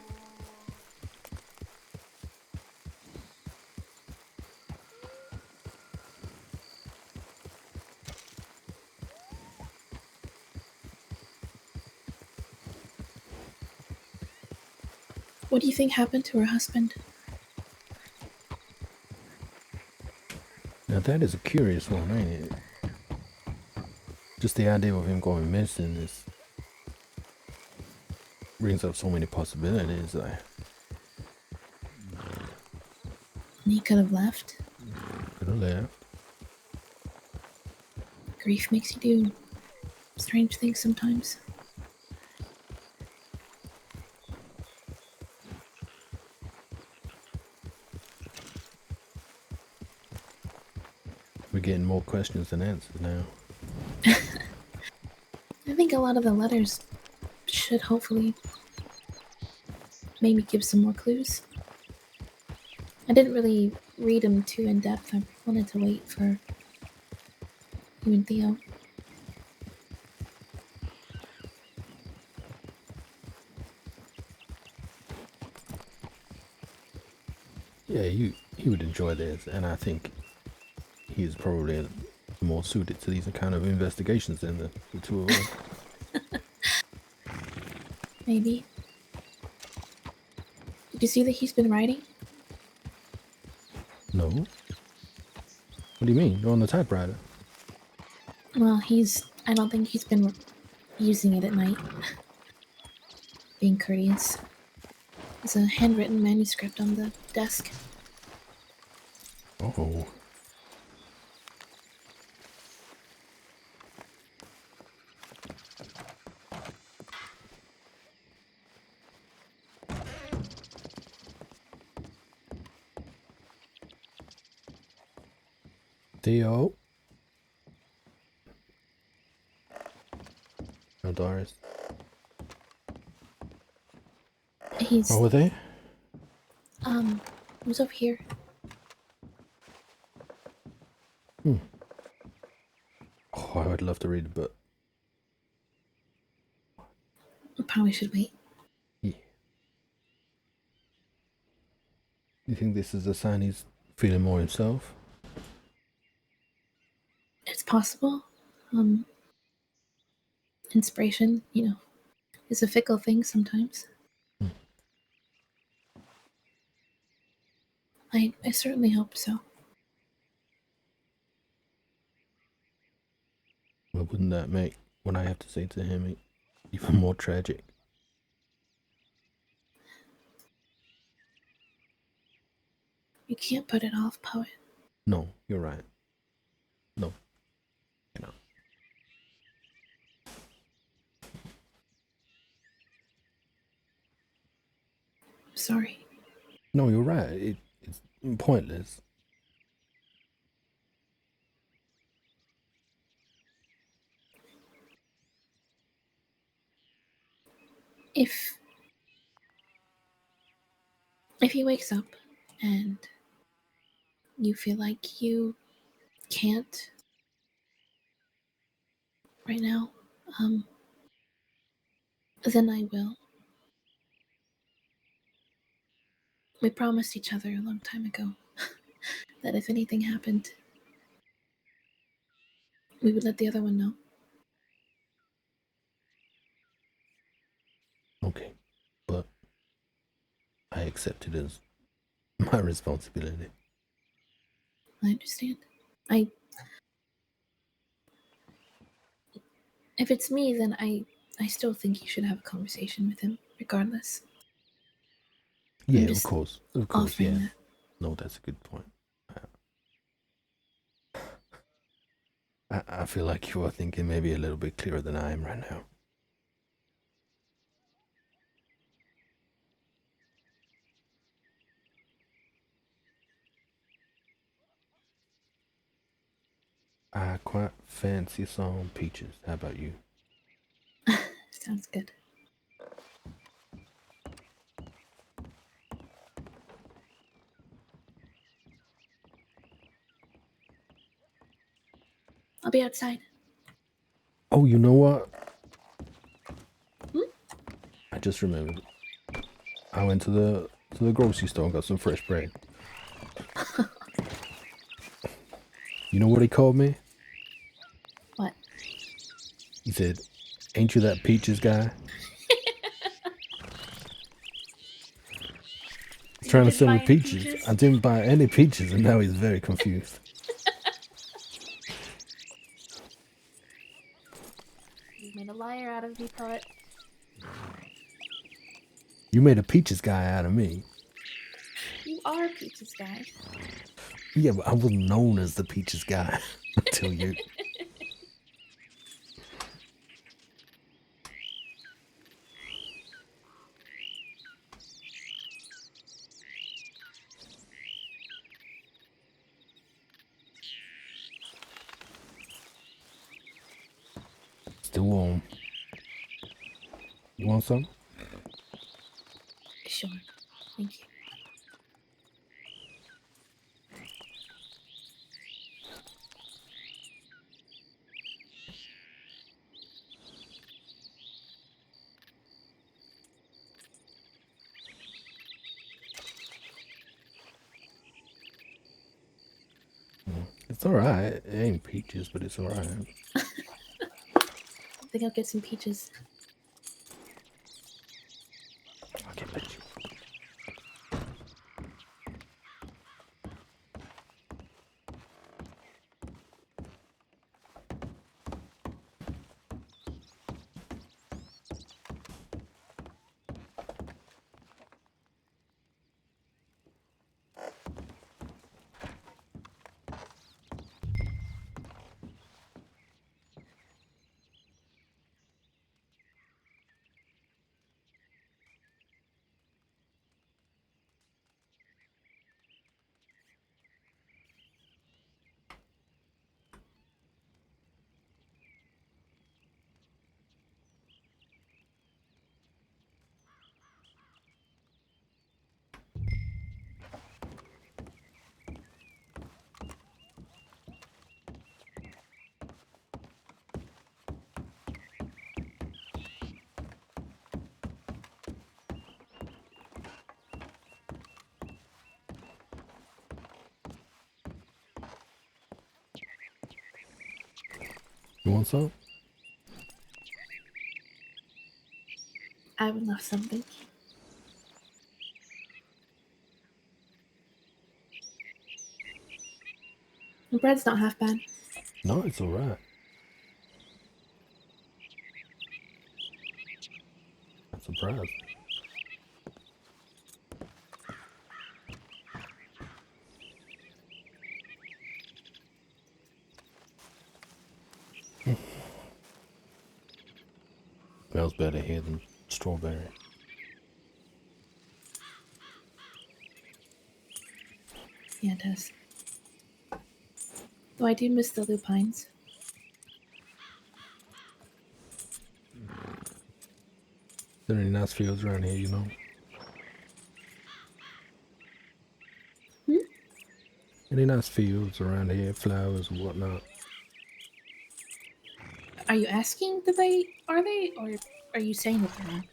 What do you think happened to her husband? Now that is a curious one, ain't it? Just the idea of him going missing is brings up so many possibilities. I He could have left. could have left. Grief makes you do strange things sometimes. We're getting more questions than answers now. I think a lot of the letters should hopefully maybe give some more clues. I didn't really read them too in depth. I wanted to wait for you and Theo. Yeah, he would enjoy this, and I think he is probably more suited to these kind of investigations than the two of us. Maybe. Did you see that he's been writing? No? What do you mean? You're on the typewriter? Well, I don't think he's been using it at night. Being courteous. There's a handwritten manuscript on the desk. Oh. Theo? No, Doris. He's, Oh, were they? he was over here. Oh, I would love to read it, but Probably should wait. yeah. You think this is a sign he's feeling more himself? It's possible. Inspiration, is a fickle thing sometimes. I certainly hope so. Well, wouldn't that make what I have to say to him even more tragic? You can't put it off, poet. No, you're right. No, you know. I'm sorry. No, you're right. It's pointless. If he wakes up and you feel like you can't right now, then I will. We promised each other a long time ago that if anything happened, we would let the other one know. Okay, but I accept it as my responsibility. I understand. I If it's me, then I still think you should have a conversation with him, regardless. Yeah, I'm of just course, offering yeah. that. No, that's a good point. I feel like you are thinking maybe a little bit clearer than I am right now. I quite fancy some peaches. How about you? Sounds good. I'll be outside. Oh, you know what? Hmm? I just remembered. I went to the grocery store and got some fresh bread. You know what he called me? What? He said, "Ain't you that peaches guy?" He's trying to sell me peaches. I didn't buy any peaches, and now he's very confused. You made a liar out of me, poet. You made a peaches guy out of me. You are Peaches guy. Yeah, but I wasn't known as the peaches guy until you. Still warm. You want some? Sure. Thank you. It's alright. It ain't peaches, but it's alright. I think I'll get some peaches. I can let you. You want some? I would love something. The bread's not half bad. No, it's alright. I'm surprised. Smells better here than strawberry. Yeah, it does. Though I do miss the lupines. There are any nice fields around here, you know? Hmm? Any nice fields around here, flowers and whatnot. Are you asking are they, or are you saying that they're not?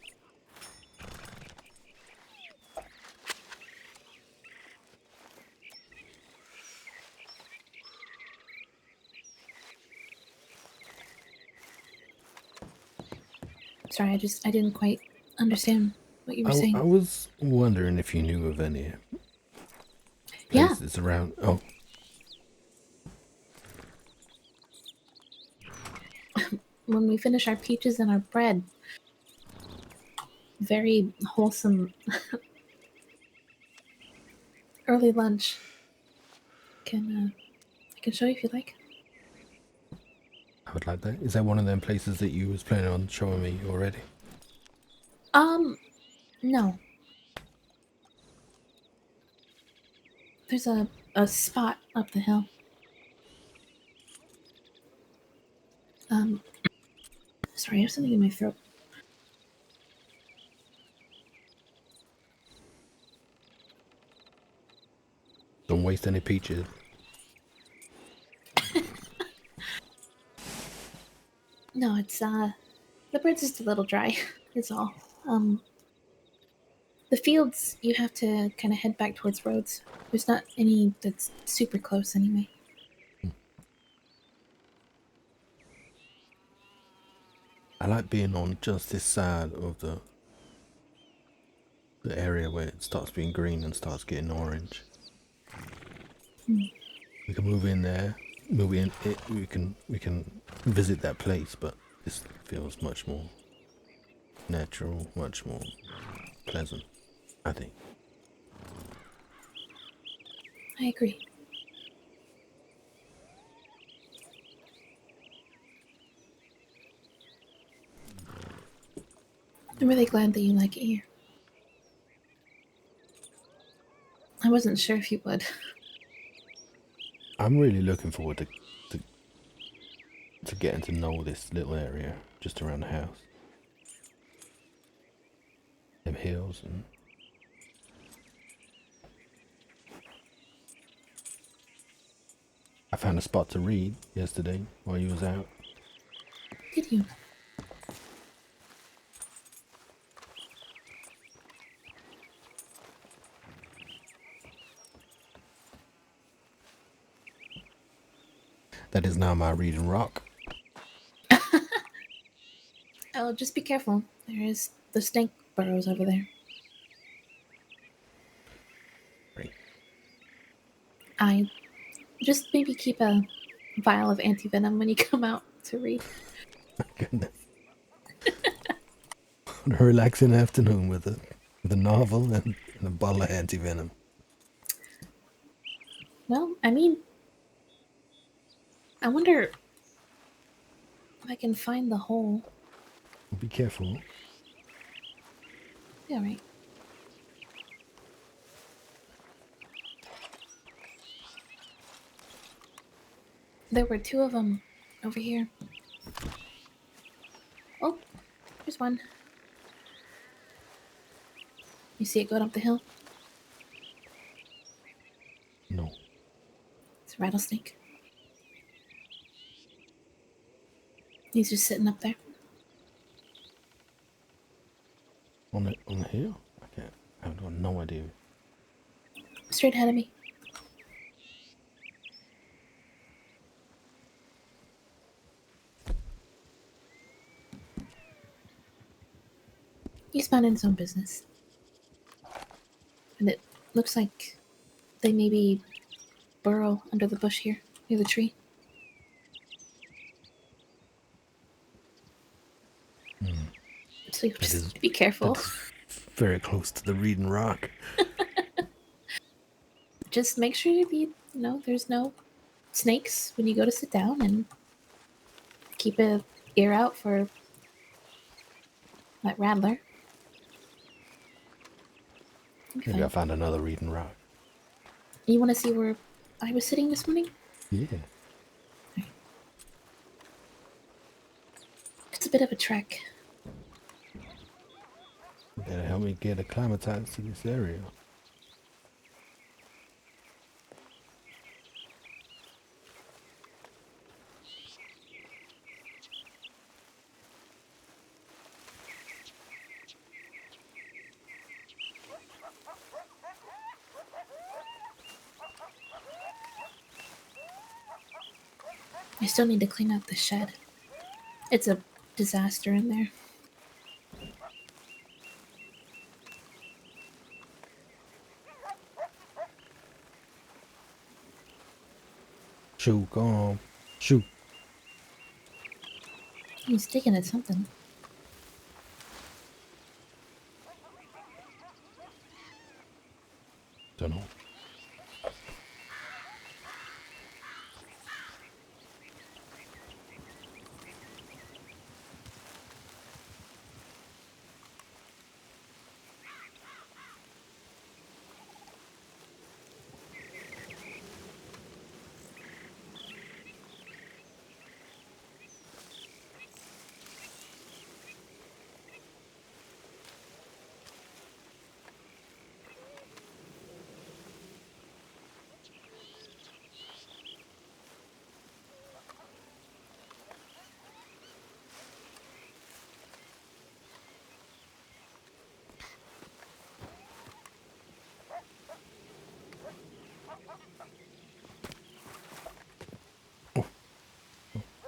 Sorry, I didn't quite understand what you were I saying. was wondering if you knew of any Yeah. places around. Oh, When we finish our peaches and our bread, very wholesome early lunch. I can show you if you like. I would like that. Is that one of them places that you was planning on showing me already? No. There's a spot up the hill. Sorry, I have something in my throat. Don't waste any peaches. No, it's the bread's just a little dry. Is all. The fields you have to kind of head back towards roads. There's not any that's super close anyway. I like being on just this side of the area where it starts being green and starts getting orange. We can move in there. We can visit that place, but this feels much more natural, much more pleasant, I think. I agree. I'm really glad that you like it here. I wasn't sure if you would. I'm really looking forward to getting to know this little area just around the house. Them hills and I found a spot to read yesterday while you was out. Did you? That is now my reading rock. Oh, just be careful. There is the snake burrows over there. Right. I just maybe keep a vial of anti-venom when you come out to read. Goodness. On a relaxing afternoon with a novel and a bottle of anti-venom. Well, I mean, I wonder if I can find the hole. Be careful. Yeah, right. There were two of them over here. Oh, there's one. You see it going up the hill? No. It's a rattlesnake. He's just sitting up there. On the hill? I've got no idea. Straight ahead of me. He's minding his own business. And it looks like they maybe burrow under the bush here, near the tree. So you That just is- be careful. Very close to the reading rock. Just make sure there's no snakes when you go to sit down, and keep an ear out for That rattler. You'll be Maybe I'll fine. find another reading rock. You want to see where I was sitting this morning? Yeah. It's a bit of a trek. Better help me get acclimatized to this area. I still need to clean out the shed. It's a disaster in there. Shoot, go on. Shoot. He's digging at something. Don't know.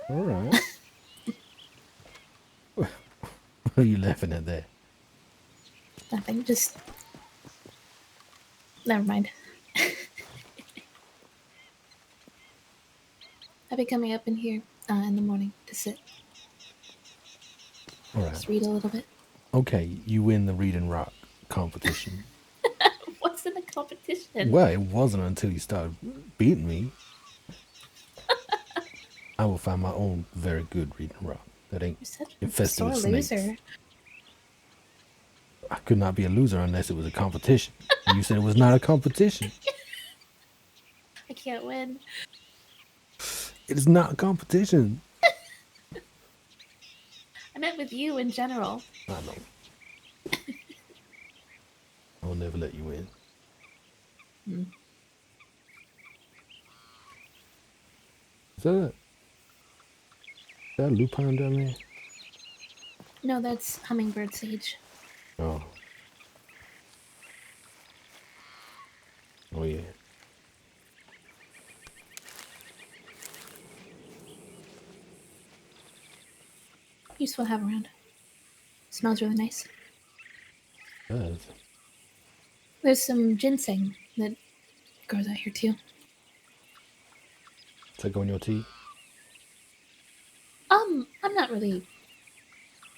All right. What are you laughing at there? Nothing, just. Never mind. I've been coming up in here in the morning to sit. All right. Just read a little bit. Okay, you win the reading rock competition. What's in the competition? Well, it wasn't until you started beating me. I will find my own very good reading rock that ain't You're such a infested sore with snakes. loser. I could not be a loser unless it was a competition. And you said it was not a competition. I can't win. It is not a competition. I meant with you in general. I know. I'll never let you win. Is that a lupine down there? No, that's hummingbird sage. Oh. Oh, yeah. Useful to have around. Smells really nice. It does. There's some ginseng that grows out here too. Does that go in your tea? I'm not really.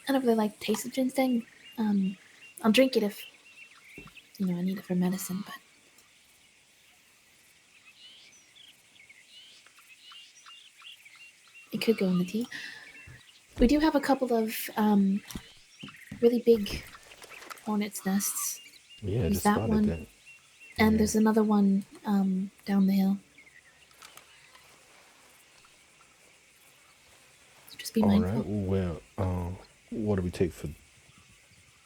I don't really like the taste of ginseng. I'll drink it if I need it for medicine, but it could go in the tea. We do have a couple of really big hornet's nests. Yeah, I There's just that spotted one. that. And Yeah. there's another one down the hill. So just be All mindful. right. Well, what do we take for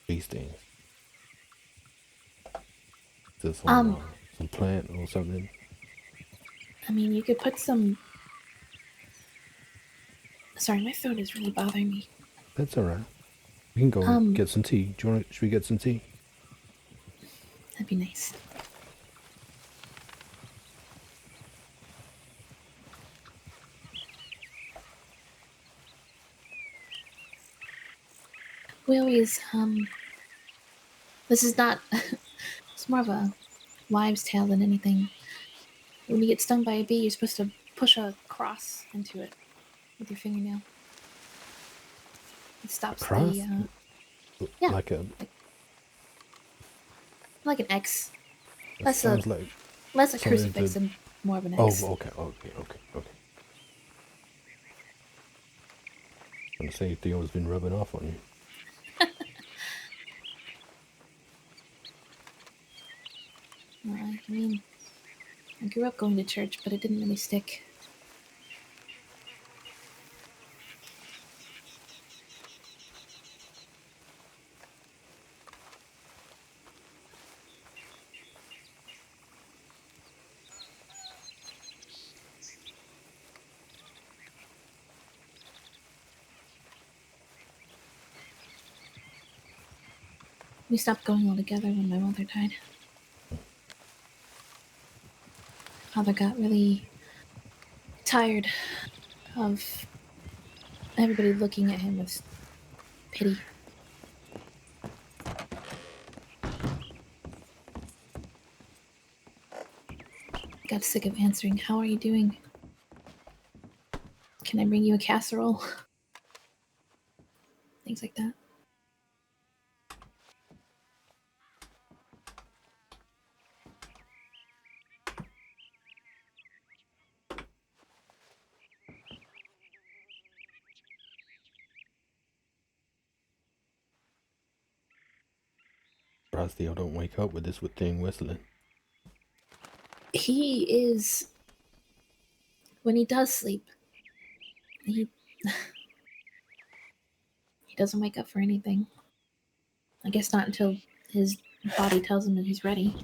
these things? Is this some plant or something? I mean, you could put some. Sorry, my throat is really bothering me. That's all right. We can go get some tea. Do you want? Should we get some tea? That'd be nice. We always This is not. It's more of a wives' tale than anything. When you get stung by a bee, you're supposed to push a cross into it with your fingernail. It stops Cross? the. Yeah. Like a. Like an X. It Less sounds a like. less a something crucifix to- and more of an Oh, X. okay. I'm gonna say Theo's been rubbing off on you. grew up going to church, but it didn't really stick. We stopped going altogether when my mother died. Father got really tired of everybody looking at him with pity. Got sick of answering, "How are you doing? Can I bring you a casserole?" Things like that. Surprised Theo don't wake up with this thing whistling. He is. When he does sleep, he. He doesn't wake up for anything. I guess not until his body tells him that he's ready.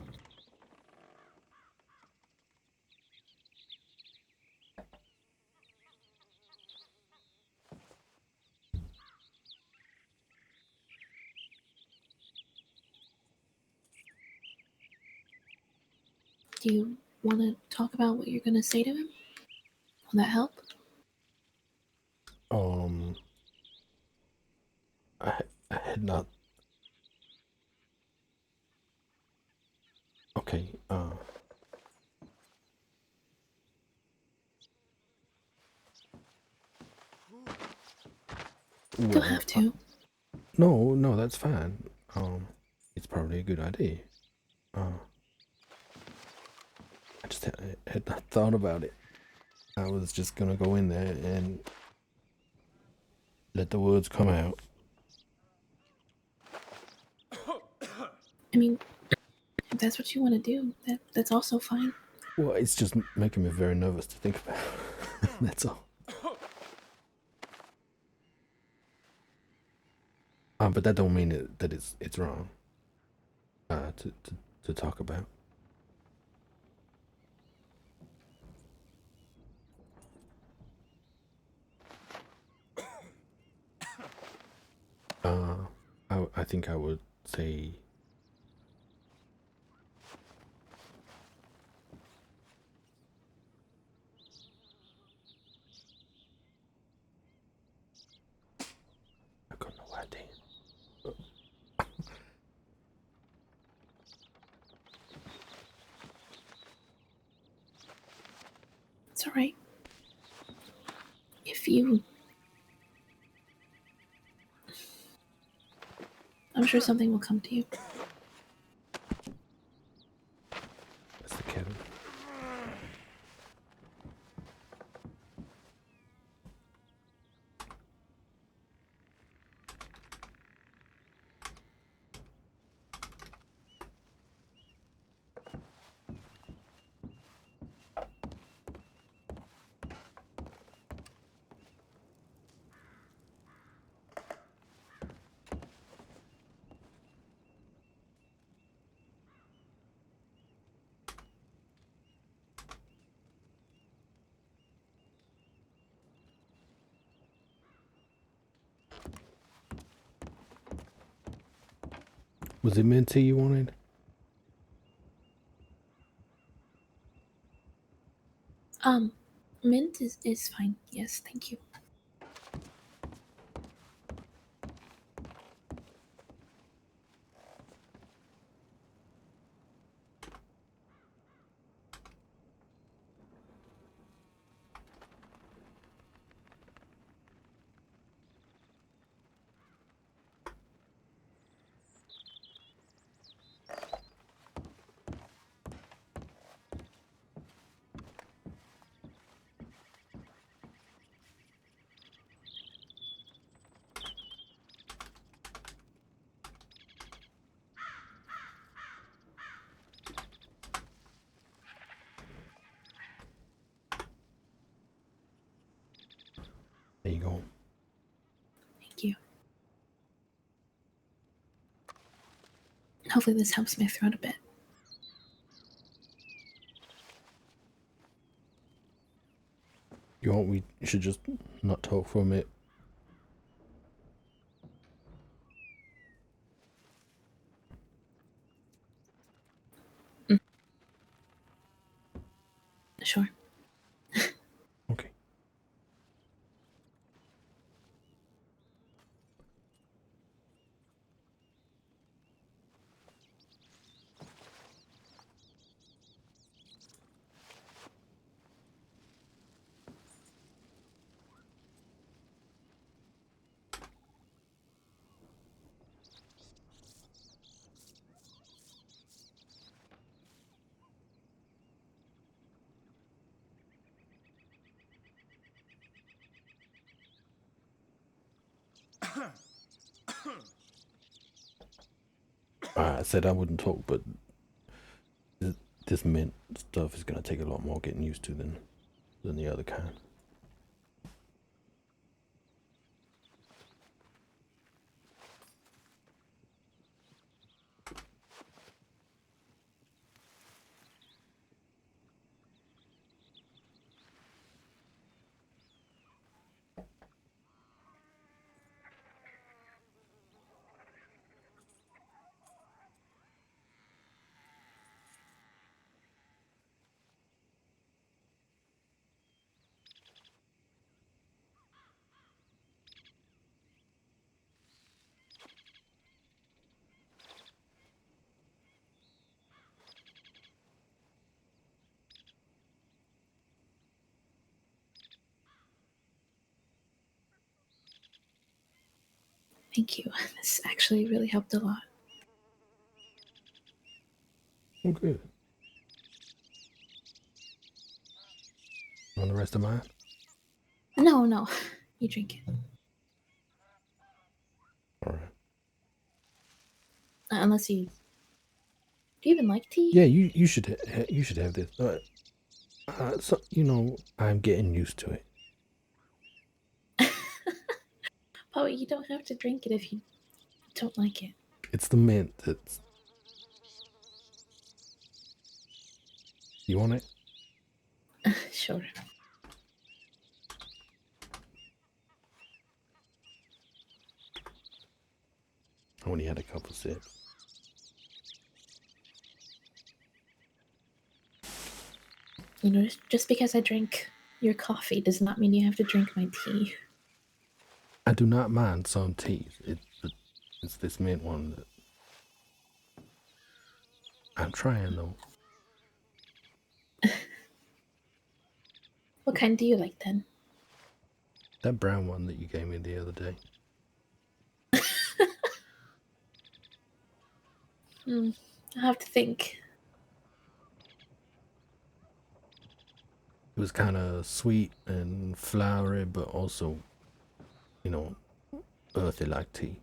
Do you want to talk about what you're going to say to him? Will that help? I had not. Okay. Don't Well, have to. no, that's fine. It's probably a good idea. I just had not thought about it. I was just gonna go in there and let the words come out. I mean, if that's what you want to do, that's also fine. Well, it's just making me very nervous to think about. That's all. But that don't mean that it's wrong. To talk about. I think I would say. I got no idea. It's all right. If you. I'm sure something will come to you. That's the Kevin. Was it mint tea you wanted? Mint is fine. Yes, thank you. There you go. Thank you. Hopefully this helps my throat a bit. You want we should just not talk for a minute? Sure. Okay. I said I wouldn't talk, but this mint stuff is gonna take a lot more getting used to than the other kind. Thank you. This actually really helped a lot. Oh, good. Want the rest of mine? No, no. You drink it. All right. Unless you... Do you even like tea? Yeah, you should have this. So you know, I'm getting used to it. Oh, you don't have to drink it if you don't like it. It's the mint that's. You want it? Sure. I only had a couple sips. You know, just because I drink your coffee does not mean you have to drink my tea. I do not mind some teas. It's this mint one that I'm trying though. What kind do you like then? That brown one that you gave me the other day. I'll have to think. It was kind of sweet and flowery, but also, you know, earthy like tea.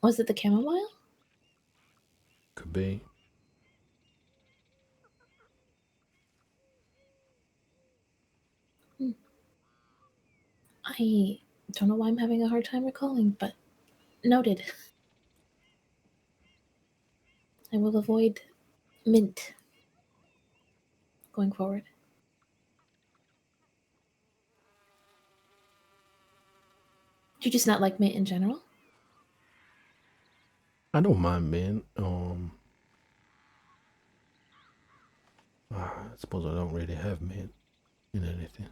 Was it the chamomile? Could be. I don't know why I'm having a hard time recalling, but noted. I will avoid mint going forward. Do you just not like mint in general? I don't mind mint. I suppose I don't really have mint in anything.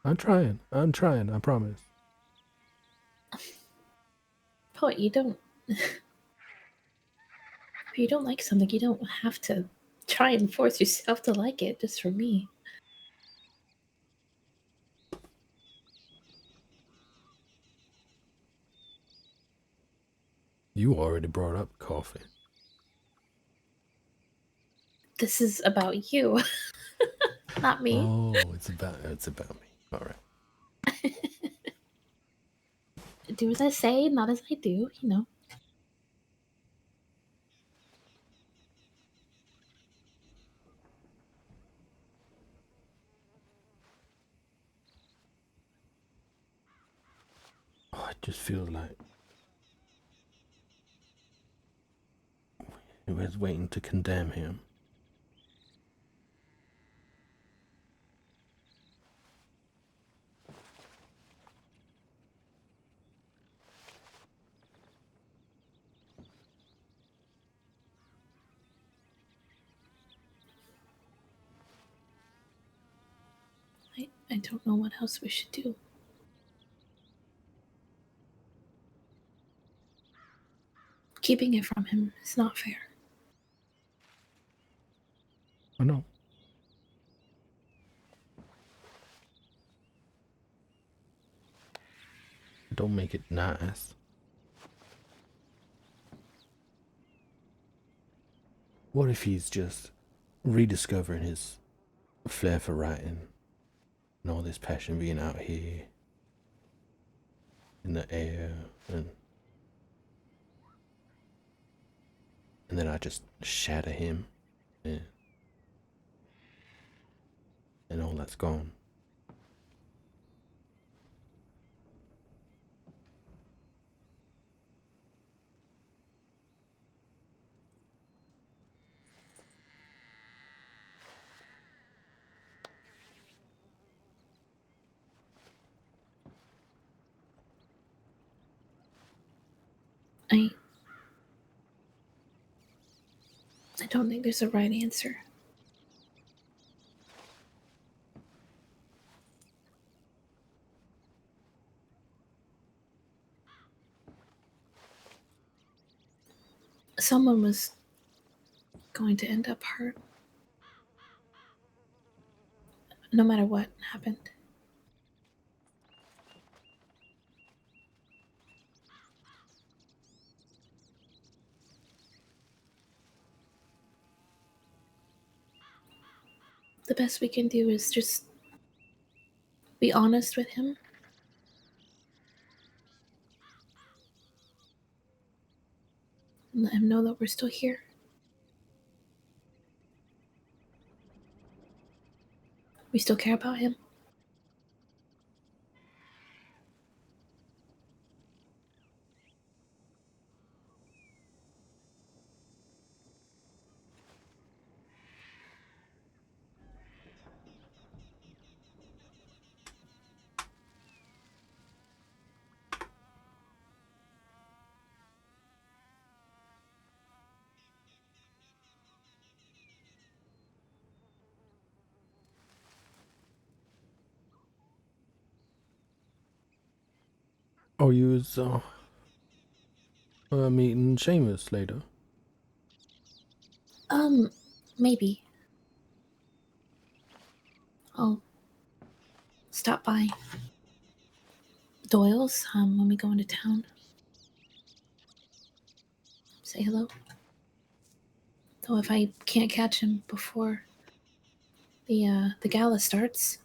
I'm trying. I promise. Poet, you don't. If you don't like something, you don't have to try and force yourself to like it just for me. You already brought up coffee. This is about you, not me. Oh, it's about me. All right. do as I say, not as I do, you know. Oh, it just feels like it was waiting to condemn him. I don't know what else we should do. Keeping it from him is not fair. I know. Don't make it nice. What if he's just rediscovering his flair for writing and all this passion being out here in the air, and then I just shatter him, and all that's gone. I I don't think there's a right answer. Someone was going to end up hurt, no matter what happened. The best we can do is just be honest with him. And let him know that we're still here. We still care about him. Oh, you was meeting Seamus later. Maybe. I'll stop by Doyle's when we go into town. Say hello. Though if I can't catch him before the gala starts,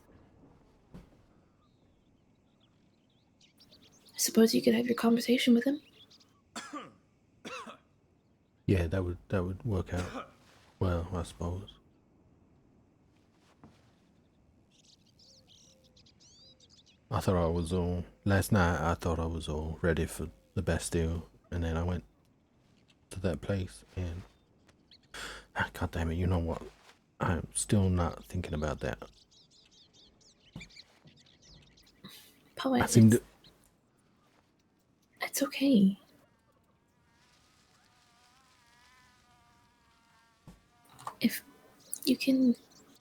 I suppose you could have your conversation with him. Yeah, that would work out well, I suppose. I thought I was all last night. I thought I was all ready for the Bastille, and then I went to that place, and God damn it! You know what? I'm still not thinking about that. Poet, I seem to. it's okay. If you can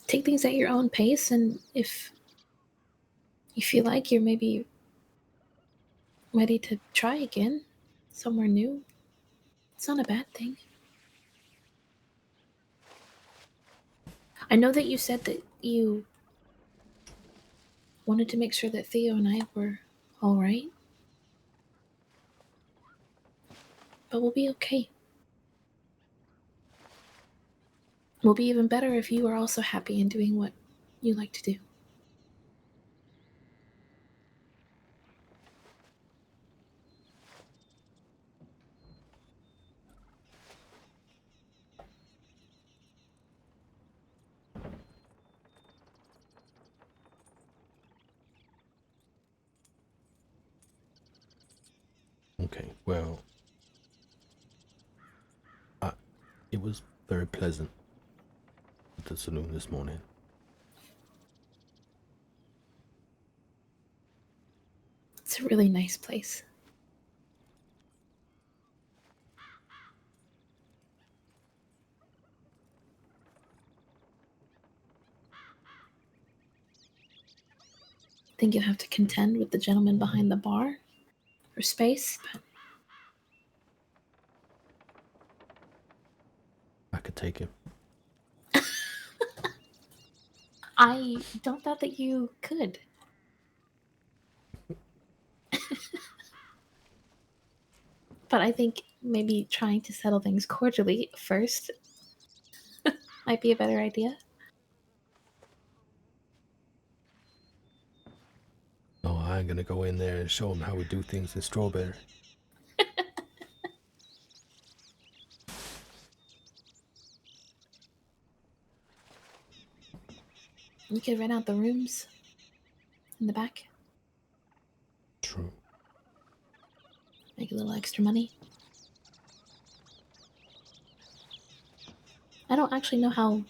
take things at your own pace, and if you feel like you're maybe ready to try again somewhere new, it's not a bad thing. I know that you said that you wanted to make sure that Theo and I were all right, but we'll be okay. We'll be even better if you are also happy in doing what you like to do. Okay, well, it was very pleasant at the saloon this morning. It's a really nice place. Think you'll have to contend with the gentleman behind the bar for space, but I could take him. I don't doubt that you could. But I think maybe trying to settle things cordially first might be a better idea. No, I ain't gonna go in there and show him how we do things in Strawberry. You could rent out the rooms in the back, True. make a little extra money. I don't actually know how.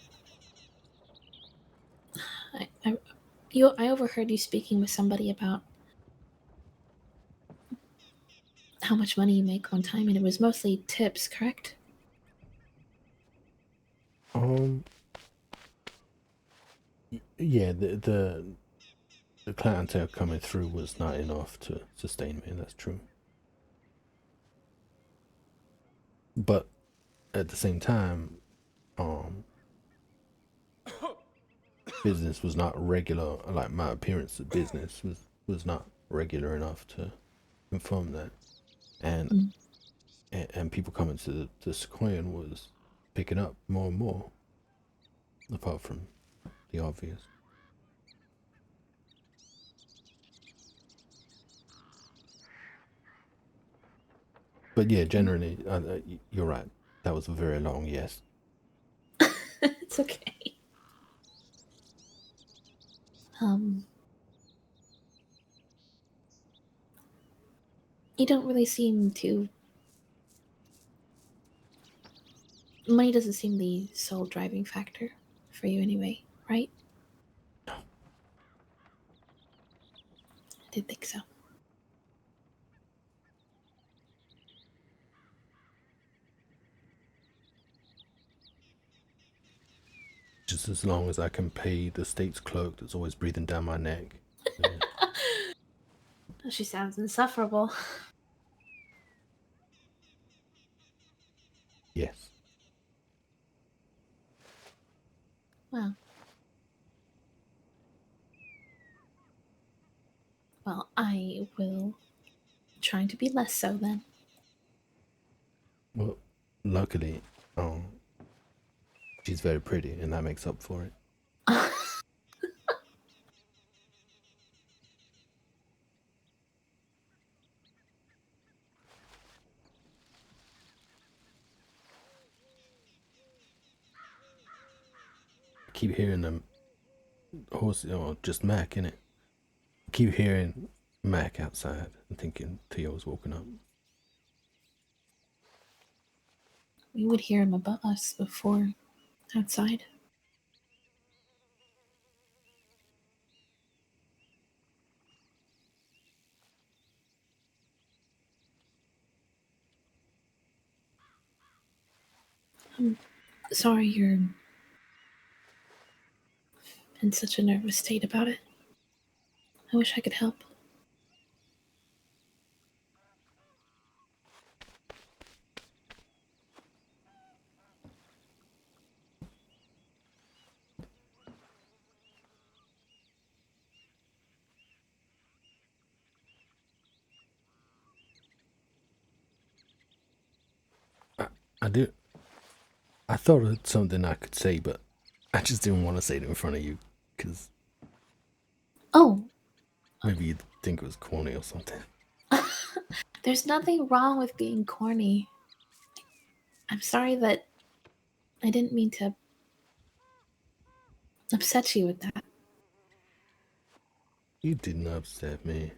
I overheard you speaking with somebody about how much money you make one time, and it was mostly tips, correct? Um, yeah, the clientele coming through was not enough to sustain me. That's true. But at the same time, um, business was not regular. Like my appearance of business was not regular enough to confirm that, and Mm. and people coming to the Sequoian was picking up more and more. Apart from the obvious. But yeah, generally, you're right. That was a very long yes. It's okay. Um, you don't really seem to. Money doesn't seem the sole driving factor for you anyway, right? I did think so. Just as long as I can pay the state's clerk that's always breathing down my neck. Yeah. She sounds insufferable. Yes. Well, I will try to be less so then. Well, luckily, she's very pretty, and that makes up for it. I keep hearing them horse, or just Mac in it. I keep hearing Mac outside and thinking Theo's woken up. We would hear him above us before outside. I'm sorry you're in such a nervous state about it. I wish I could help. I do. I thought of something I could say, but I just didn't want to say it in front of you, because Oh, maybe you'd think it was corny or something. there's nothing wrong with being corny. I'm sorry that I didn't mean to upset you with that. You didn't upset me.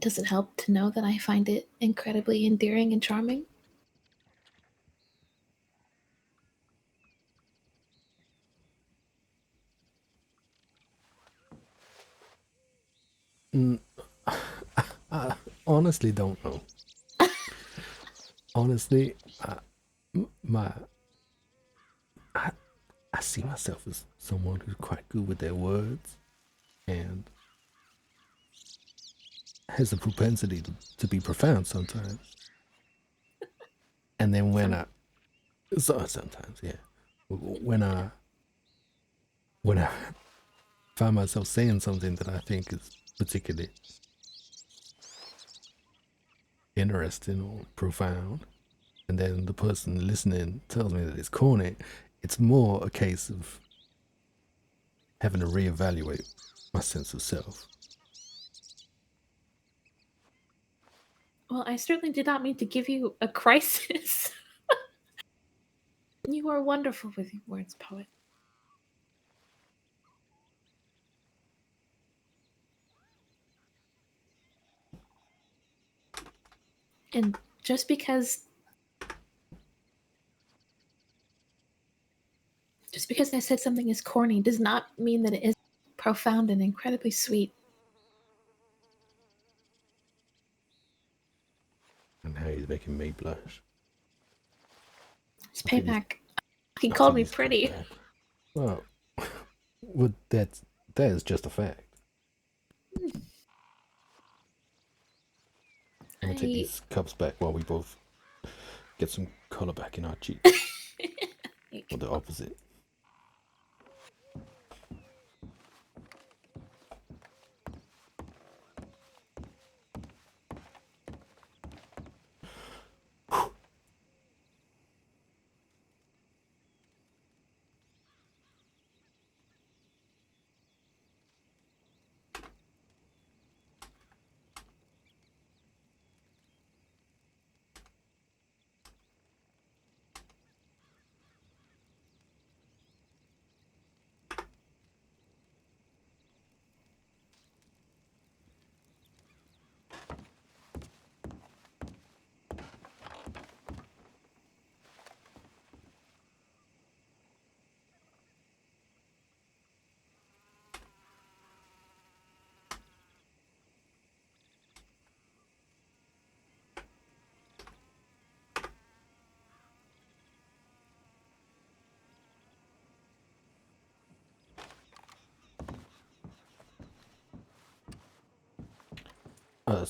Does it help to know that I find it incredibly endearing and charming? Mm, I honestly don't know. Honestly, my I, I see myself as someone who's quite good with their words and has a propensity to be profound sometimes. And then when Some I sometimes, yeah, when I when I find myself saying something that I think is particularly interesting or profound, and then the person listening tells me that it's corny, it's more a case of having to reevaluate my sense of self. Well, I certainly did not mean to give you a crisis. You are wonderful with your words, poet. And just because just because I said something is corny does not mean that it is profound and incredibly sweet. And how he's making me blush. It's I think he's, payback. He I called think me he's coming pretty. back. Well, well, that is just a fact. I'm gonna take I these cups back while we both get some color back in our cheeks, or the opposite.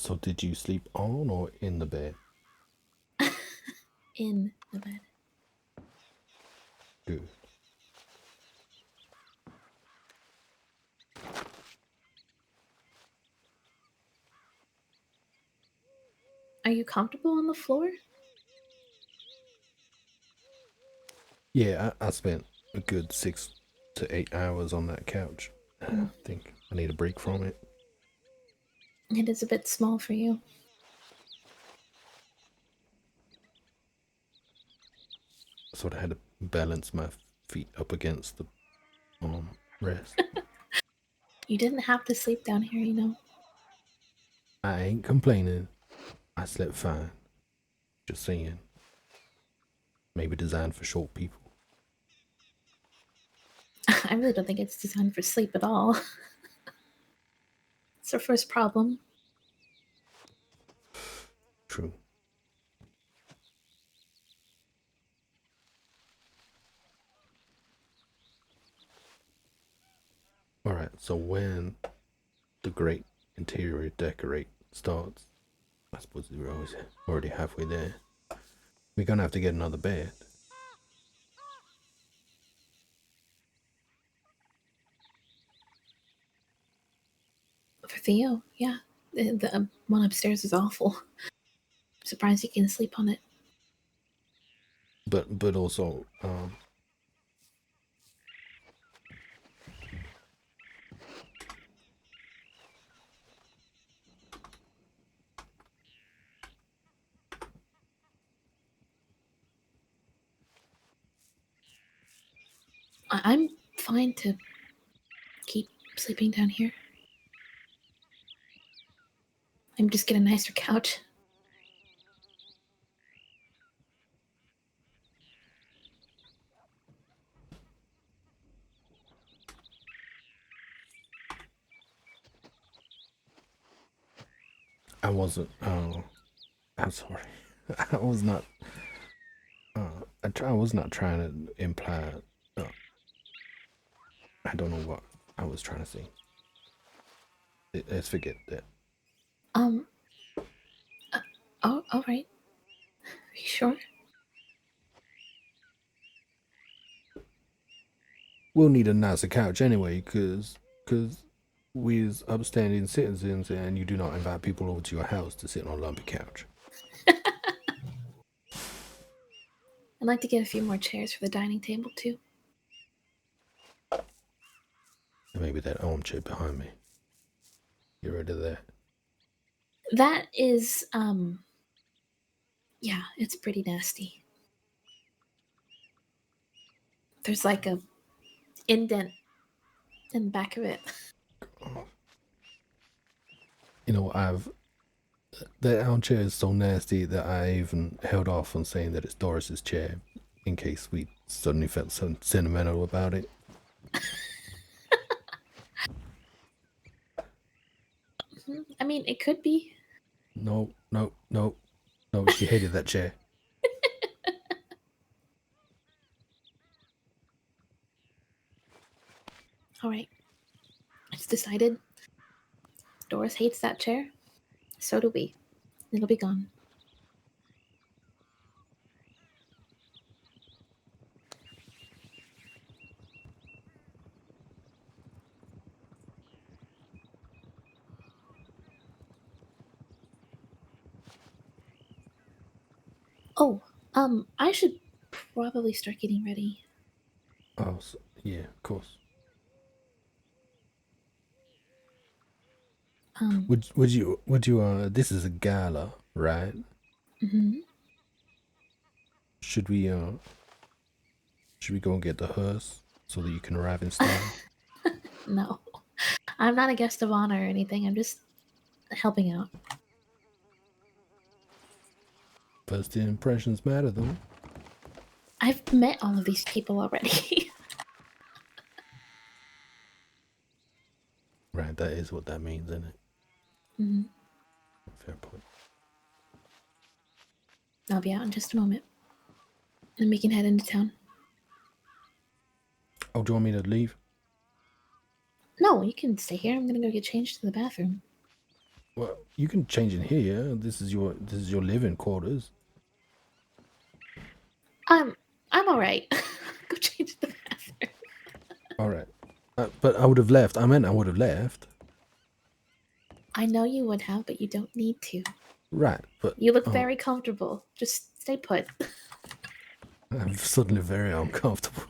So did you sleep on or in the bed? in the bed. Good. Are you comfortable on the floor? Yeah, I spent a good 6 to 8 hours on that couch. I Mm, think I need a break from it. it is a bit small for you. Sort of had to balance my feet up against the rest. You didn't have to sleep down here, you know. I ain't complaining. I slept fine. Just saying. Maybe designed for short people. I really don't think it's designed for sleep at all. It's our first problem. True. Alright, so when the great interior decorate starts, I suppose we're already halfway there. We're gonna have to get another bed. For Theo, yeah. The one upstairs is awful. I'm surprised he can sleep on it. But also, I'm fine to keep sleeping down here. I'm just get a nicer couch. I wasn't. Oh, I'm sorry. I was not. I was not trying to imply. Uh, I don't know what I was trying to say. Let's forget that. Um. Oh, all right. Are you sure? We'll need a nicer couch anyway, cause we's upstanding citizens, and you do not invite people over to your house to sit on a lumpy couch. I'd like to get a few more chairs for the dining table too. And maybe that armchair behind me. Get rid of that. That is, yeah, it's pretty nasty. There's like a indent in the back of it. You know, that armchair is so nasty that I even held off on saying that it's Doris's chair in case we suddenly felt so sentimental about it. I mean, it could be. No, no, no, no. She hated that chair. All right. It's decided. Doris hates that chair. So do we. It'll be gone. Oh, I should probably start getting ready. Oh, so, yeah, of course. Would you this is a gala, right? Mhm. Should we go and get the hearse so that you can arrive in style? No, I'm not a guest of honor or anything. I'm just helping out. First impressions matter though. I've met all of these people already. Right, that is what that means, isn't it? Mhm. Fair point. I'll be out in just a moment. And we can head into town. Oh, do you want me to leave? No, you can stay here. I'm gonna go get changed to the bathroom. Well, you can change in here. This is your living quarters. I'm I'm all right. Go change to the bathroom. All right. But I would have left. I meant I would have left. I know you would have, but you don't need to. Right, but You look very comfortable. Just stay put. I'm suddenly very uncomfortable.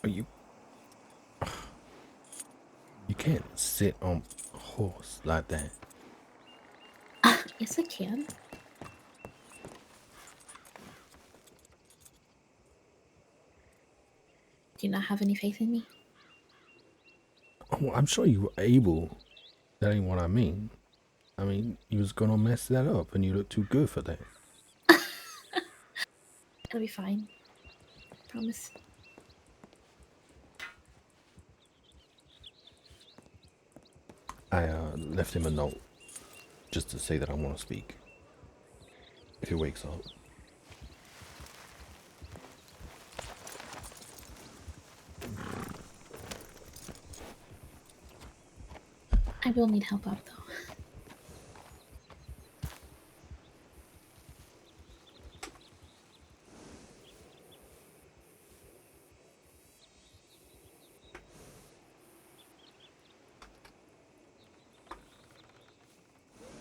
Are you can't sit on a horse like that. Yes, I can. Do you not have any faith in me? Oh, I'm sure you were able. That ain't what I mean. I mean, you was gonna mess that up, and you look too good for that. It'll be fine. Promise. I left him a note just to say that I want to speak. If he wakes up. I will need help out, though.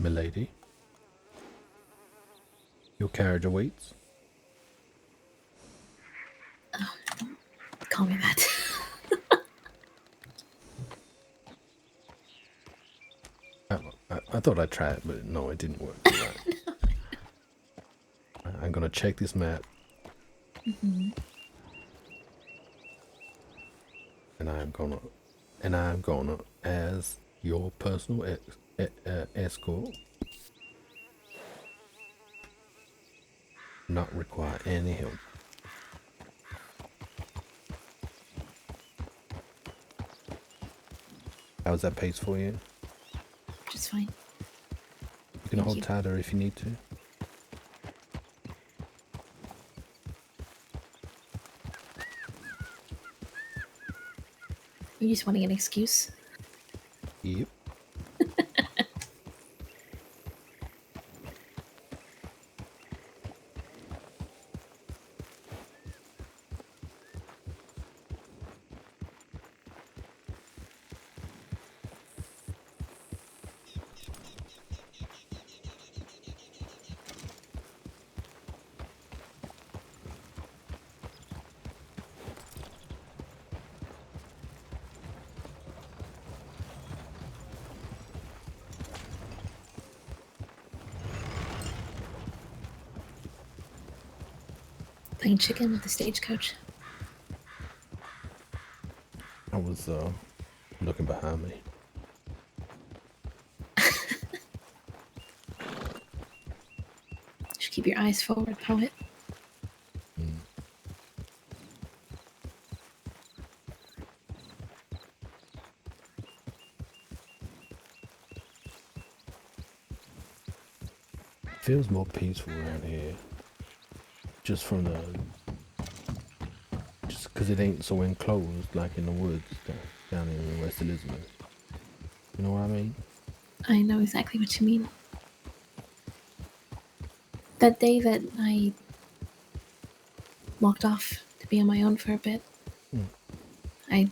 Milady, your carriage awaits. Call me that. I thought I'd try it, but no, it didn't work. Right. I'm gonna check this map. And I'm gonna, as your personal escort, not require any help. How's that pace for you? Just fine. You can Thank hold you. tighter if you need to. You just wanting an excuse? Yep. Playing chicken with the stagecoach. I was looking behind me. Just keep your eyes forward, poet. Feels more peaceful around here. Just because it ain't so enclosed like in the woods down in West Elizabeth. You know what I mean? I know exactly what you mean. That day that I walked off to be on my own for a bit, I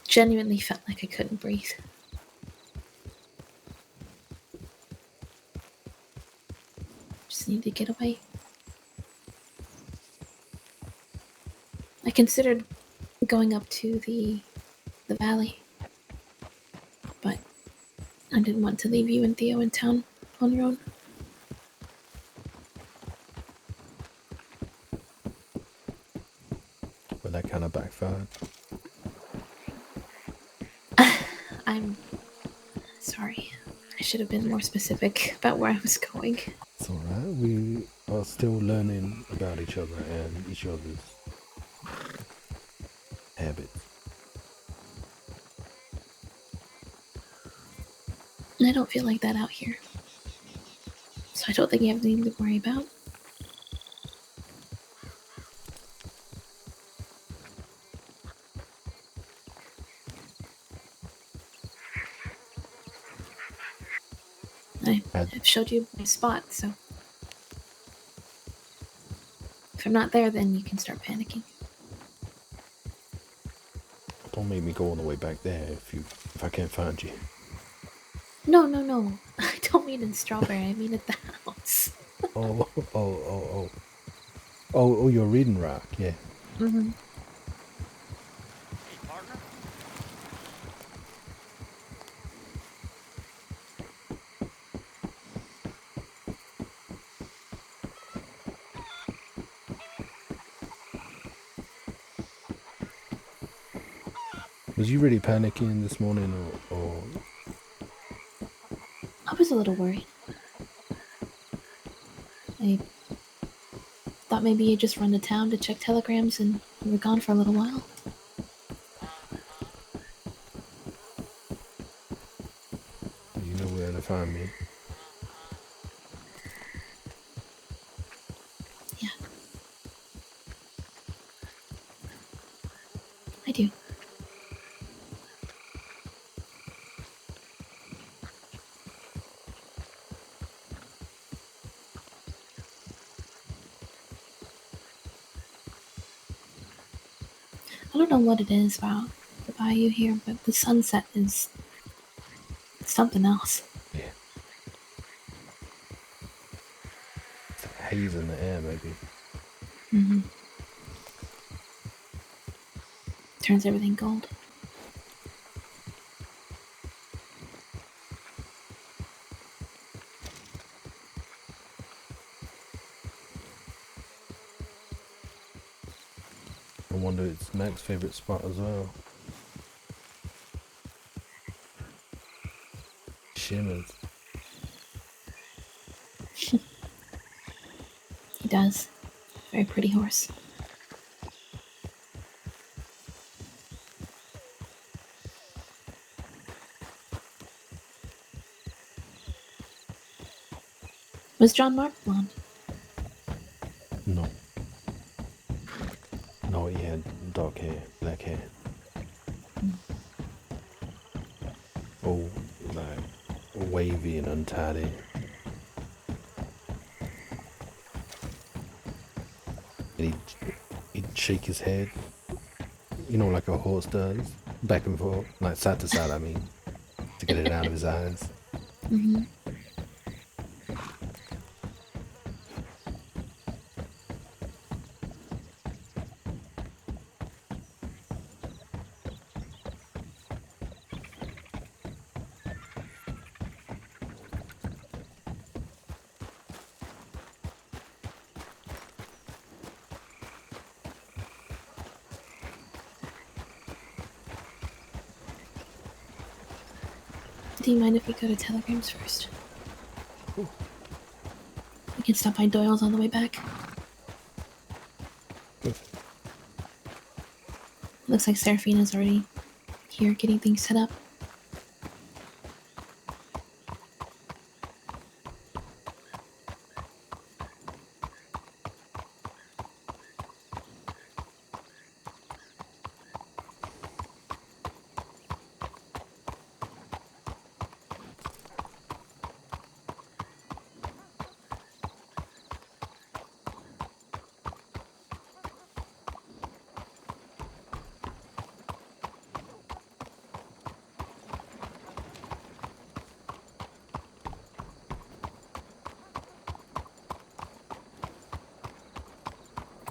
genuinely felt like I couldn't breathe. Just needed to get away. I considered going up to the valley, but I didn't want to leave you and Theo in town on your own. But that kind of backfired. I'm sorry. I should have been more specific about where I was going. It's alright. We are still learning about each other and each other's habits. I don't feel like that out here. So I don't think you have anything to worry about. I've showed you my spot, so if I'm not there, then you can start panicking. Don't make me go all the way back there if I can't find you. No. I don't mean in Strawberry. I mean at the house. Oh, you're reading rock, yeah. Was you really panicking this morning, or I was a little worried. I thought maybe you'd just run to town to check telegrams and you were gone for a little while. you know where to find me? Yeah. I do. I don't know what it is about the bayou here, but the sunset is something else. Yeah. It's a haze in the air, maybe. Mm-hmm. Turns everything gold. I wonder it's Mac's favorite spot as well. Shimmers. He does. Very pretty horse. Was John Mark blonde? No. No, he had dark hair, black hair. Oh, like wavy and untidy. And he'd shake his head, like a horse does, back and forth, like side to side, I mean, to get it out of his eyes. Mm-hmm. Do you mind if we go to telegrams first? Ooh. We can stop by Doyle's on the way back. Looks like Seraphina's already here getting things set up.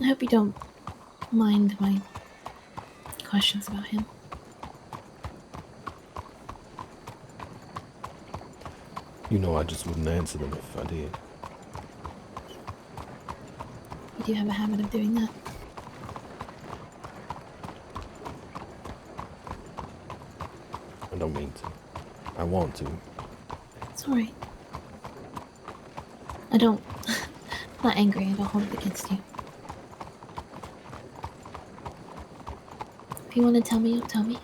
I hope you don't mind my questions about him. I just wouldn't answer them if I did. You do have a habit of doing that. I don't mean to. I want to. It's alright. I don't. I'm not angry. I don't hold it against you. If you want to tell me, you'll tell me.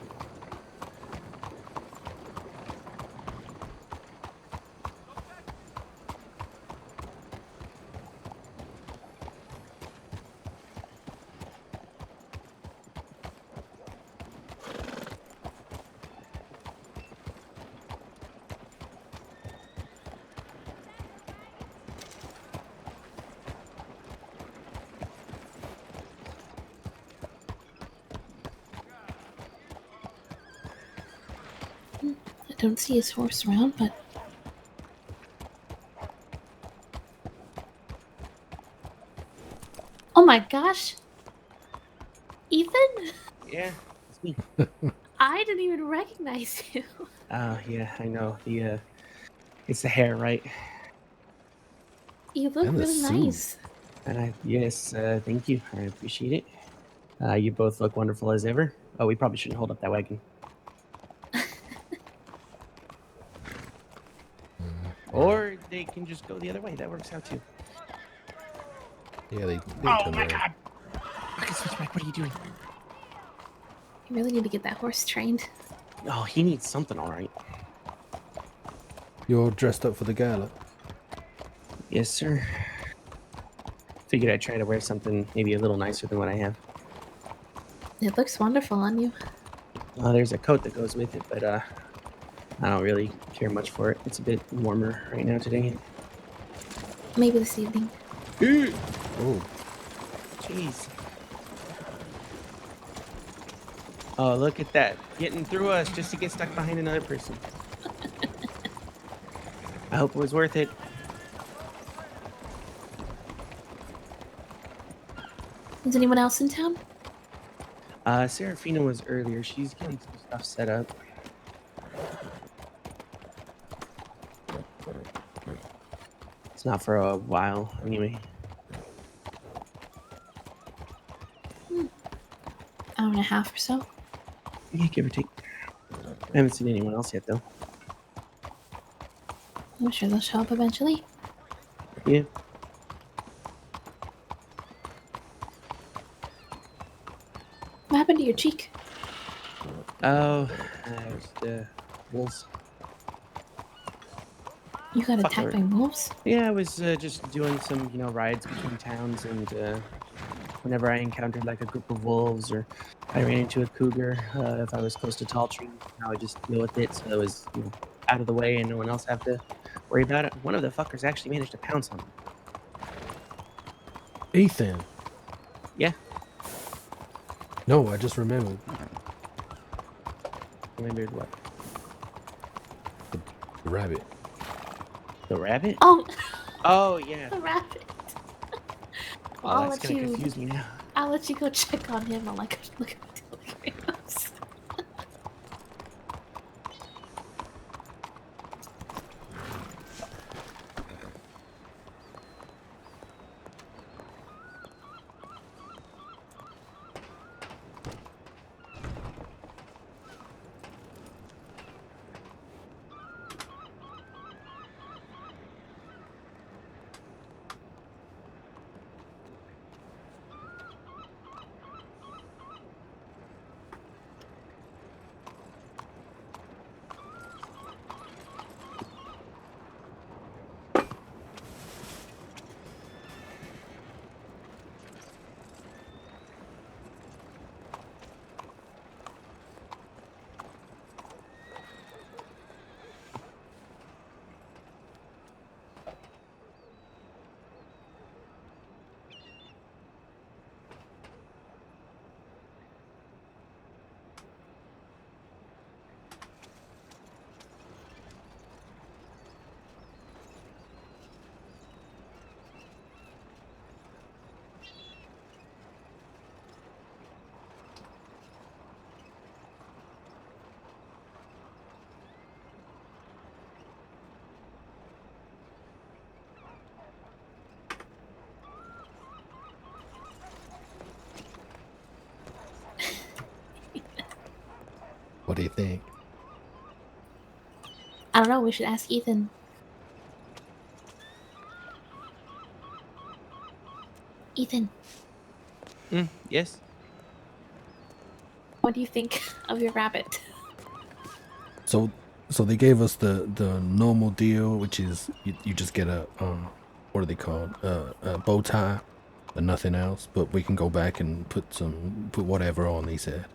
I don't see his horse around, but oh my gosh, Ethan! Yeah, it's me. I didn't even recognize you. Yeah, I know. It's the hair, right? You look And the really suit. nice. Yes, thank you. I appreciate it. You both look wonderful as ever. Oh, we probably shouldn't hold up that wagon. they can just go the other way. That works out too. Yeah, they Oh turn my around. god! Fucking Switchback, what are you doing? You really need to get that horse trained. Oh, he needs something, all right. You're dressed up for the gala. Yes, sir. Figured I'd try to wear something maybe a little nicer than what I have. It looks wonderful on you. There's a coat that goes with it, but I don't really care much for it. It's a bit warmer right now today. Maybe this evening. Oh, Jeez. Oh, look at that. Getting through us just to get stuck behind another person. I hope it was worth it. Is anyone else in town? Serafina was earlier. She's getting some stuff set up. It's not for a while, anyway. Hour and a half or so. Yeah, give or take. I haven't seen anyone else yet, though. I'm sure they'll show up eventually. Yeah. What happened to your cheek? Oh, there's the wolves. You got Fuck attacked her. by wolves? Yeah, I was just doing some, rides between towns, and whenever I encountered like a group of wolves or I ran into a cougar, if I was close to tall trees, I would just deal with it so it was out of the way and no one else have to worry about it. One of the fuckers actually managed to pounce on me. Ethan. Yeah. No, I just remembered. Remembered what? The rabbit. The rabbit? Oh, Oh, yeah. the rabbit. Oh, I'll that's let gonna you. confuse me now. I'll let you go check on him. I'll like look at the telegrams. What do you think? I don't know. We should ask Ethan. Ethan, Yes? what do you think of your rabbit? So they gave us the normal deal, which is you just get a what are they called? A bow tie and nothing else. But we can go back and put whatever on. He said.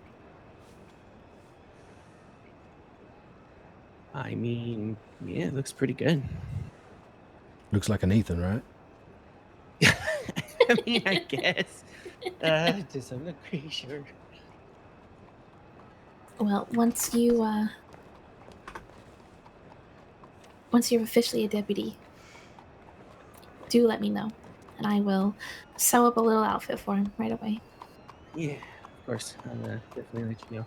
I mean, yeah, it looks pretty good. Looks like an Ethan, right? I mean, I guess. Just I'm not pretty sure. Well, once you're officially a deputy, do let me know, and I will sew up a little outfit for him right away. Yeah, of course. I'll definitely let you know.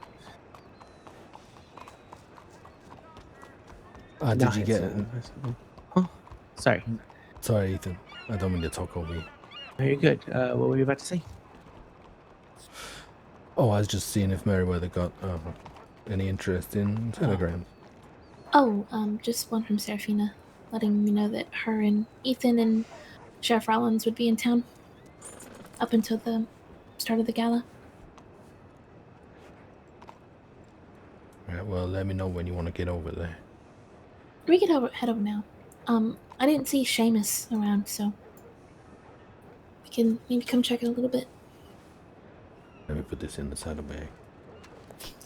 Did you get it? Oh, sorry. Sorry, Ethan. I don't mean to talk over you. Very good. What were you about to say? Oh, I was just seeing if Meriwether got any interest in telegrams. Oh, just one from Serafina. letting me know that her and Ethan and Sheriff Rollins would be in town up until the start of the gala. Right, well, let me know when you want to get over there. We could head over now. I didn't see Seamus around, so we can maybe come check in a little bit. Let me put this in the saddlebag.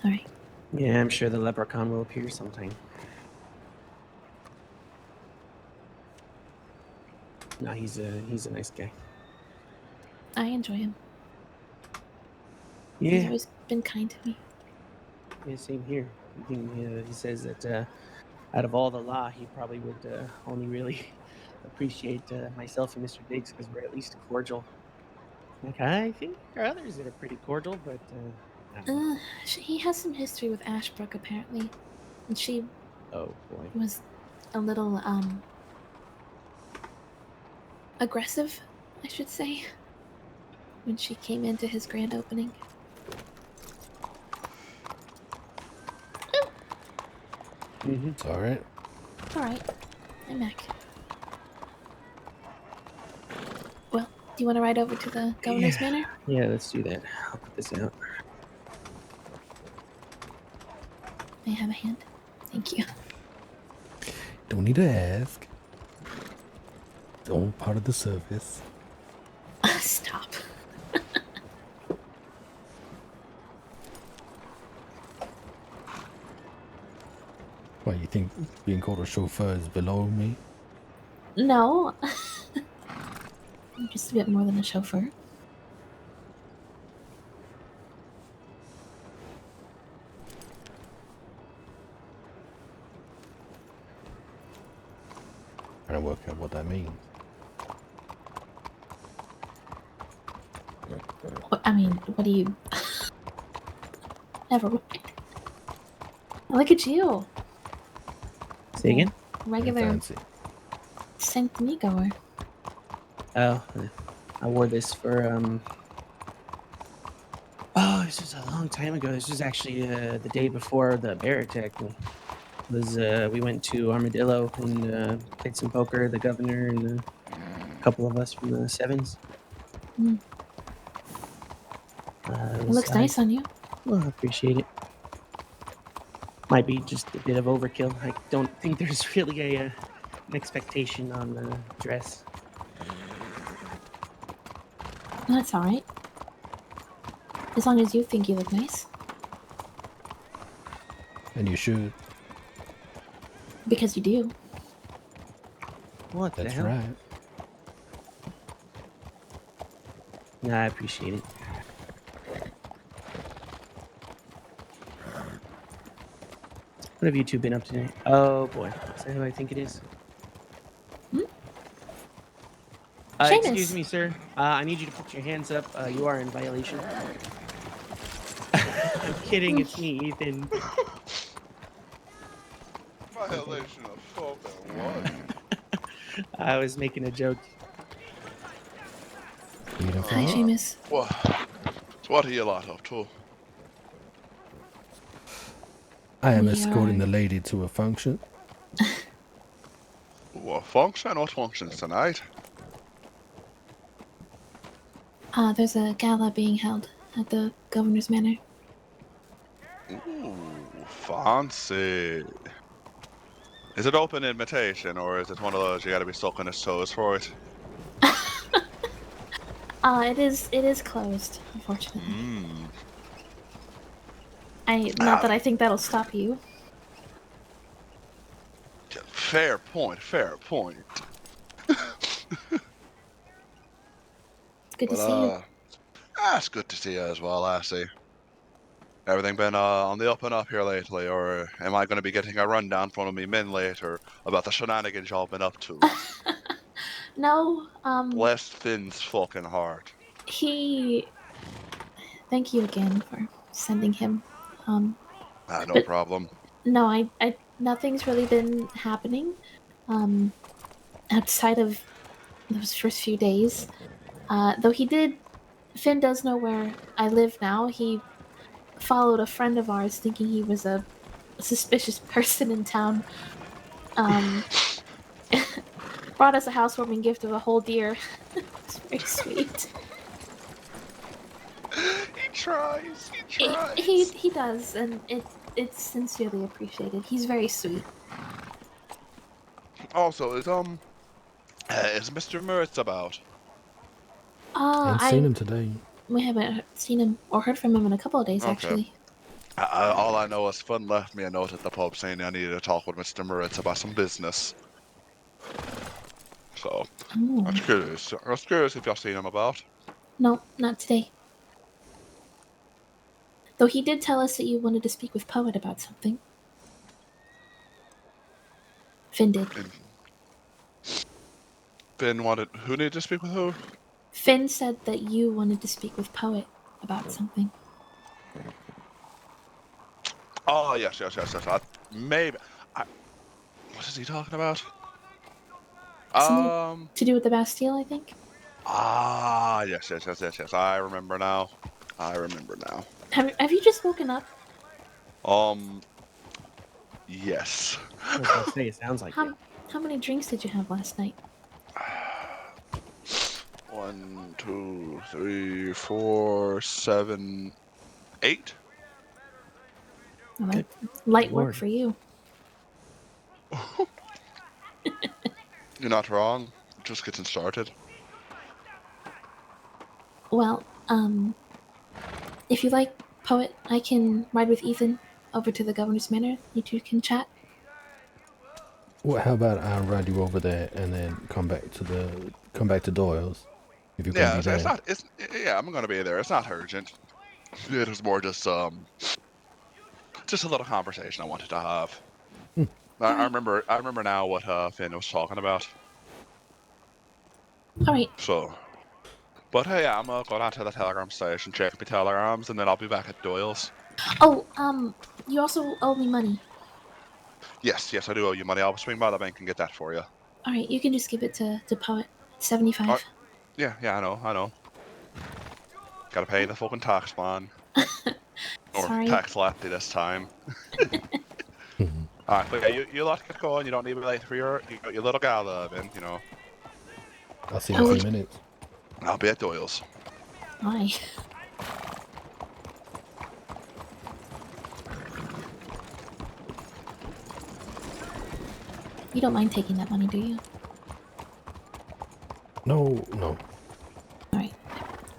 All right. Yeah, I'm sure the leprechaun will appear sometime. No, he's a nice guy. I enjoy him. He's Yeah, always been kind to me. yeah, same here. He says that out of all the law, he probably would only really appreciate myself and Mr. Diggs because we're at least cordial. Like, I think there are others that are pretty cordial, but I don't know. He has some history with Ashbrook apparently, and she Oh boy. was a little aggressive, I should say, when she came into his grand opening. It's all right. All right, I'm back. Well, do you want to ride over to the governor's manor? Yeah, let's do that. I'll put this out. May I have a hand? Thank you. Don't need to ask. It's all part of the service. Stop. Why, you think being called a chauffeur is below me? No. I'm just a bit more than a chauffeur. Trying to work out what that means. I mean, what do you... Never mind. Look at you. Say again? Regular Fancy. Saint Denis goer. Oh, I wore this for oh, this was a long time ago. This was actually the day before the bear attack. We went to Armadillo and played some poker. The governor and a couple of us from the Sevens. Mm. It looks nice on you. Well, I appreciate it. Might be just a bit of overkill. I don't think there's really an expectation on the dress. That's alright. As long as you think you look nice. And you should. Because you do. What the That's hell? right. Nah, I appreciate it. What have you two been up to today? Oh boy, is that who I think it is? Excuse Seamus. me, sir. I need you to put your hands up. You are in violation. I'm kidding. It's me, Ethan. Violation of fucking what? I was making a joke. Beautiful. Hi, Seamus. What? So what are you lot up to? I am We escorting are- the lady to a function. What function? What function's tonight? There's a gala being held at the governor's manor. Ooh, fancy. Is it open invitation, or is it one of those you gotta be sucking his toes for it? It is closed, unfortunately. Mmm. Not that I think that'll stop you. Fair point, fair point. It's good to see you. It's good to see you as well, Lassie. Everything been on the up and up here lately, or am I going to be getting a rundown from me men later about the shenanigans y'all been up to? No, Bless Finn's fucking heart. Thank you again for sending him. No But- problem. No, I nothing's really been happening. Outside of those first few days. Though Finn does know where I live now. He followed a friend of ours thinking he was a suspicious person in town. brought us a housewarming gift of a whole deer. It's very sweet. He tries. He He tries. he does, and it's sincerely appreciated. He's very sweet. Also, is Mr. Mertz about? Ain't seen him today. We haven't seen him or heard from him in a couple of days, Okay. actually. All I know is Finn left me a note at the pub saying I needed to talk with Mr. Moritz about some business. So, Oh. I was curious if you've seen him about. No, not today. Though he did tell us that you wanted to speak with Poet about something. Finn did. Finn wanted... Who needed to speak with who? Finn said that you wanted to speak with Poet about something. Oh, yes. Maybe... what is he talking about? Something to do with the Bastille, I think? Yes. I remember now. Have you just woken up? Yes. I was gonna say, it sounds like it. How many drinks did you have last night? 1, 2, 3, 4, 7, 8. Well, that's light Lord. work for you. You're not wrong. Just getting started. Well, if you like Poet, I can ride with Ethan over to the Governor's Manor. You two can chat. Well, how about I ride you over there and then come back to Doyle's? If you're gonna be there. I'm gonna be there. It's not urgent. It was more just a little conversation I wanted to have. I remember now what Finn was talking about. All right. So, but hey, I'm gonna go down to the telegram station, check my telegrams, and then I'll be back at Doyle's. Oh, you also owe me money. Yes, I do owe you money. I'll swing by the bank and get that for you. All right, you can just give it to Poet. 75. Yeah, I know. Gotta pay the fucking tax, man. Or Sorry. tax lefty this time. Alright, but yeah, you lot get going. You don't need to be late for your little gala, Ben, you know. I'll see you in a few minutes. I'll be at Doyle's. Why? You don't mind taking that money, do you? No. Alright.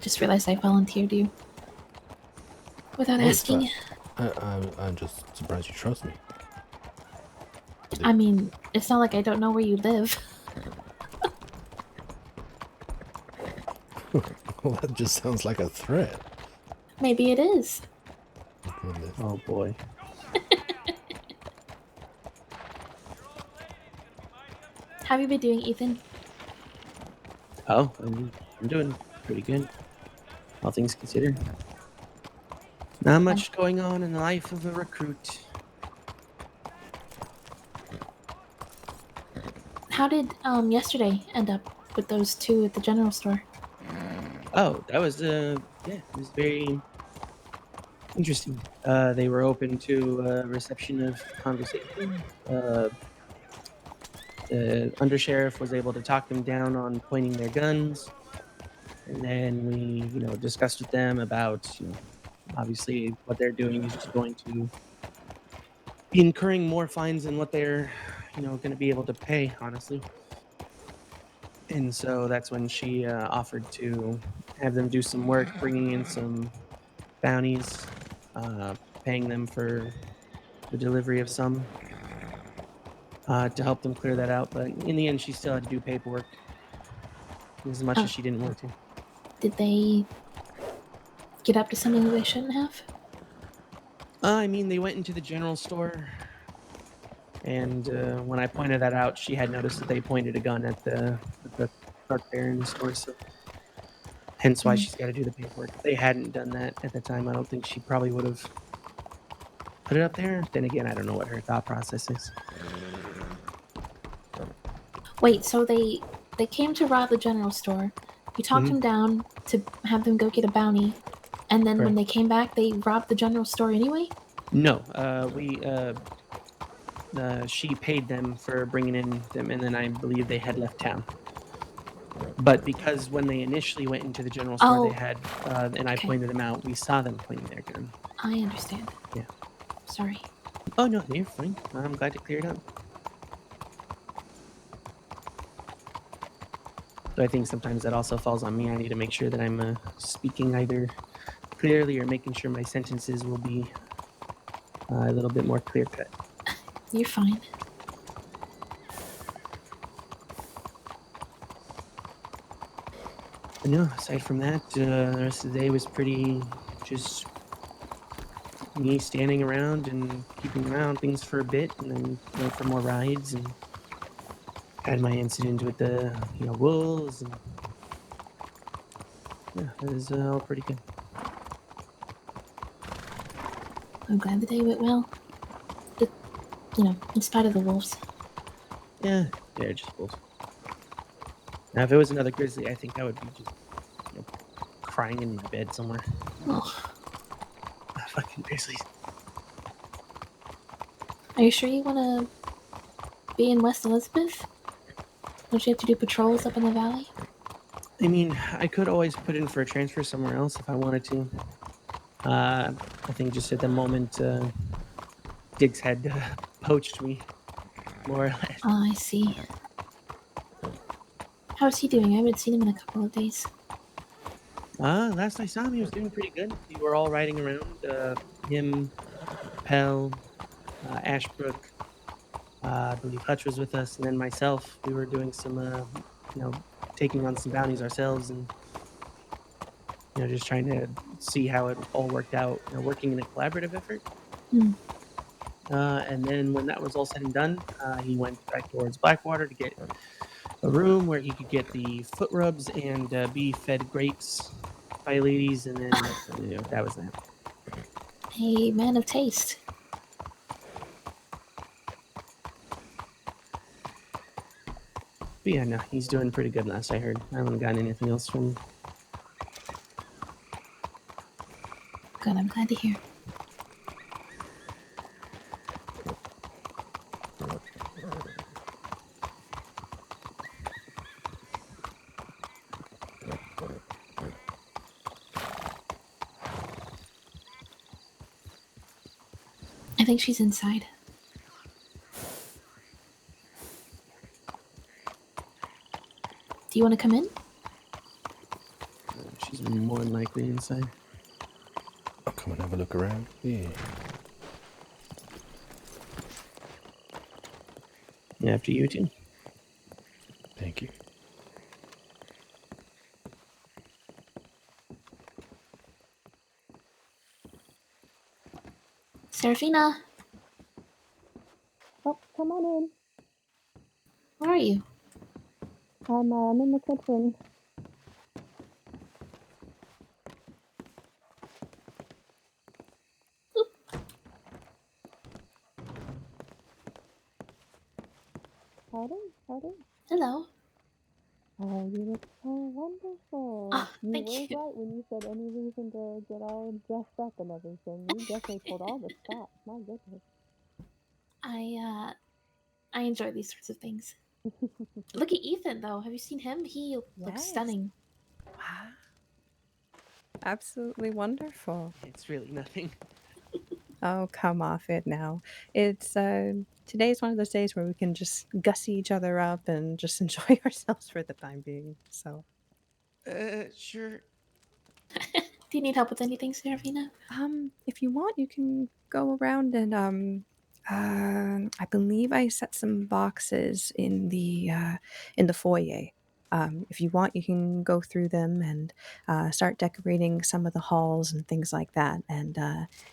Just realized I volunteered you. Without asking. I'm just surprised you trust me. I mean, it's not like I don't know where you live. Well, that just sounds like a threat. Maybe it is. Oh boy. How have you been doing, Ethan? Oh, I'm doing pretty good, all things considered. Not much going on in the life of a recruit. How did yesterday end up with those two at the general store? Oh, that was it was very interesting. They were open to reception of conversation. The undersheriff was able to talk them down on pointing their guns, and then we, discussed with them about, obviously what they're doing is just going to be incurring more fines than what they're, going to be able to pay, honestly. And so that's when she offered to have them do some work, bringing in some bounties, paying them for the delivery of some to help them clear that out. But in the end, she still had to do paperwork as much as she didn't want to. Did they get up to something that they shouldn't have? I mean, they went into the general store, and when I pointed that out, she had noticed that they pointed a gun at the cart there in the store, so hence why she's got to do the paperwork. If they hadn't done that at the time, I don't think she probably would have put it up there. Then again, I don't know what her thought process is. Wait, so they came to rob the general store. You talked them down to have them go get a bounty, and then when they came back, they robbed the general store anyway? No, we she paid them for bringing in them, and then I believe they had left town. But because when they initially went into the general store, they Oh, had, and I okay. pointed them out, we saw them pointing their gun. I understand. Yeah. Sorry. Oh, no, you're fine. I'm glad to clear it up. So I think sometimes that also falls on me. I need to make sure that I'm speaking either clearly or making sure my sentences will be a little bit more clear cut. You're fine. But no, aside from that, the rest of the day was pretty just me standing around and keeping around things for a bit, and then went for more rides and had my incident with the wolves, and yeah, it was all pretty good. I'm glad the day went well. The, in spite of the wolves. Yeah, just wolves. Now, if it was another grizzly, I think I would be just crying in my bed somewhere. Oh, Fucking grizzlies. are you sure you want to be in West Elizabeth? Don't you have to do patrols up in the valley? I mean, I could always put in for a transfer somewhere else if I wanted to. I think just at the moment, Diggs had poached me, more or less. I see. How's he doing? I haven't seen him in a couple of days. Last I saw him, he was doing pretty good. We were all riding around. Him, Pell, Ashbrook. I believe Hutch was with us, and then myself. We were doing some, taking on some bounties ourselves, and just trying to see how it all worked out. Working in a collaborative effort. Hmm. And then when that was all said and done, he went back towards Blackwater to get a room where he could get the foot rubs and be fed grapes by ladies, and then that was that. A man of taste. But yeah, no, he's doing pretty good last I heard. I haven't gotten anything else from him. Good, I'm glad to hear. I think she's inside. Do you want to come in? She's more than likely inside. I'll come and have a look around. Yeah. After you two. Thank you. Serafina, Oh, come on in. where are you? I'm in the kitchen. Howdy, howdy. Hello. Oh, you look so wonderful. Oh, You thank were you. right when you said any reason to get all dressed up and everything. You definitely pulled all the stops. My goodness. I enjoy these sorts of things. Look at Ethan, though. Have you seen him? He looks Yes. stunning. Wow. Absolutely wonderful. It's really nothing. Oh, come off it now. It's today's one of those days where we can just gussy each other up and just enjoy ourselves for the time being. So, Sure. Do you need help with anything, Serafina? if you want, you can go around and I believe I set some boxes in the foyer. If you want, you can go through them and start decorating some of the halls and things like that, and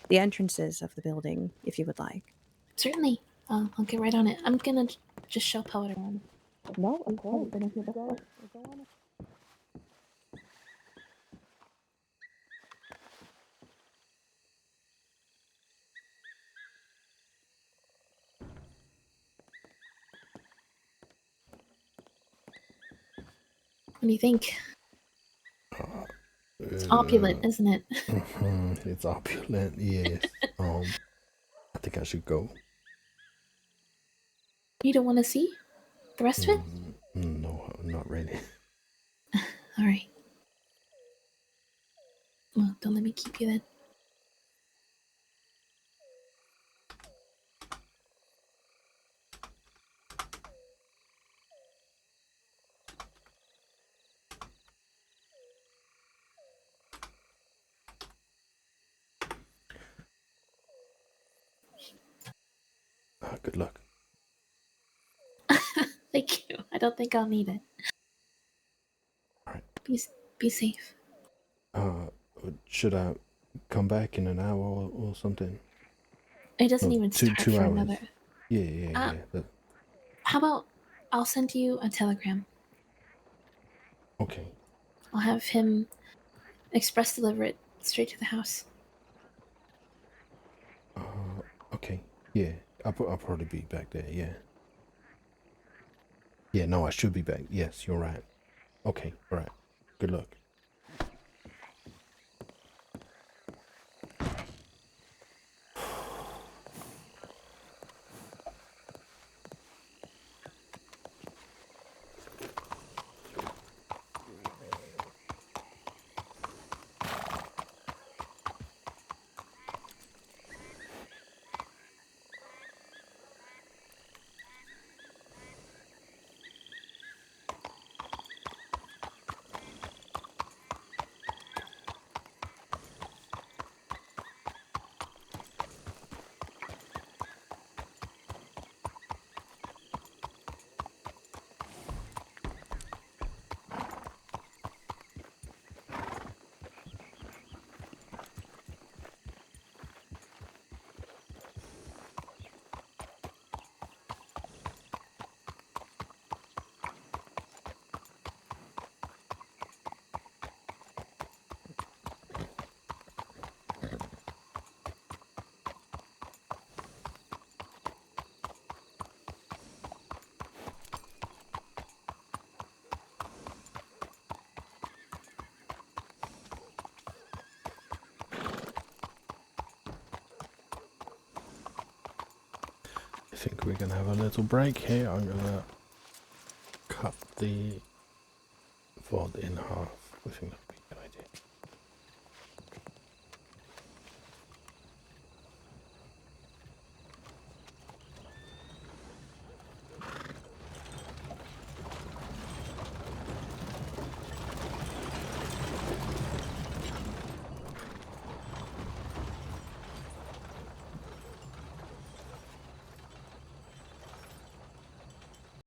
the entrances of the building, if you would like. Certainly. I'll get right on it. I'm gonna just show Poet around. No, of course. Been here before. Go on it. What do you think? It's opulent, isn't it? It's opulent, yes. I think I should go. You don't want to see the rest of it? No, not really. All right. Well, don't let me keep you then. Good luck. Thank you. I don't think I'll need it. Alright. Be safe. Should I come back in an hour or something? It doesn't No, even start 2 for hours. another. Yeah. How about I'll send you a telegram. Okay. I'll have him express deliver it straight to the house. Okay. Yeah. I'll probably be back there. Yeah. Yeah. No, I should be back. Yes, you're right. Okay. All right. Good luck. I think we're gonna have a little break here. I'm gonna cut the VOD in half. I think that'll be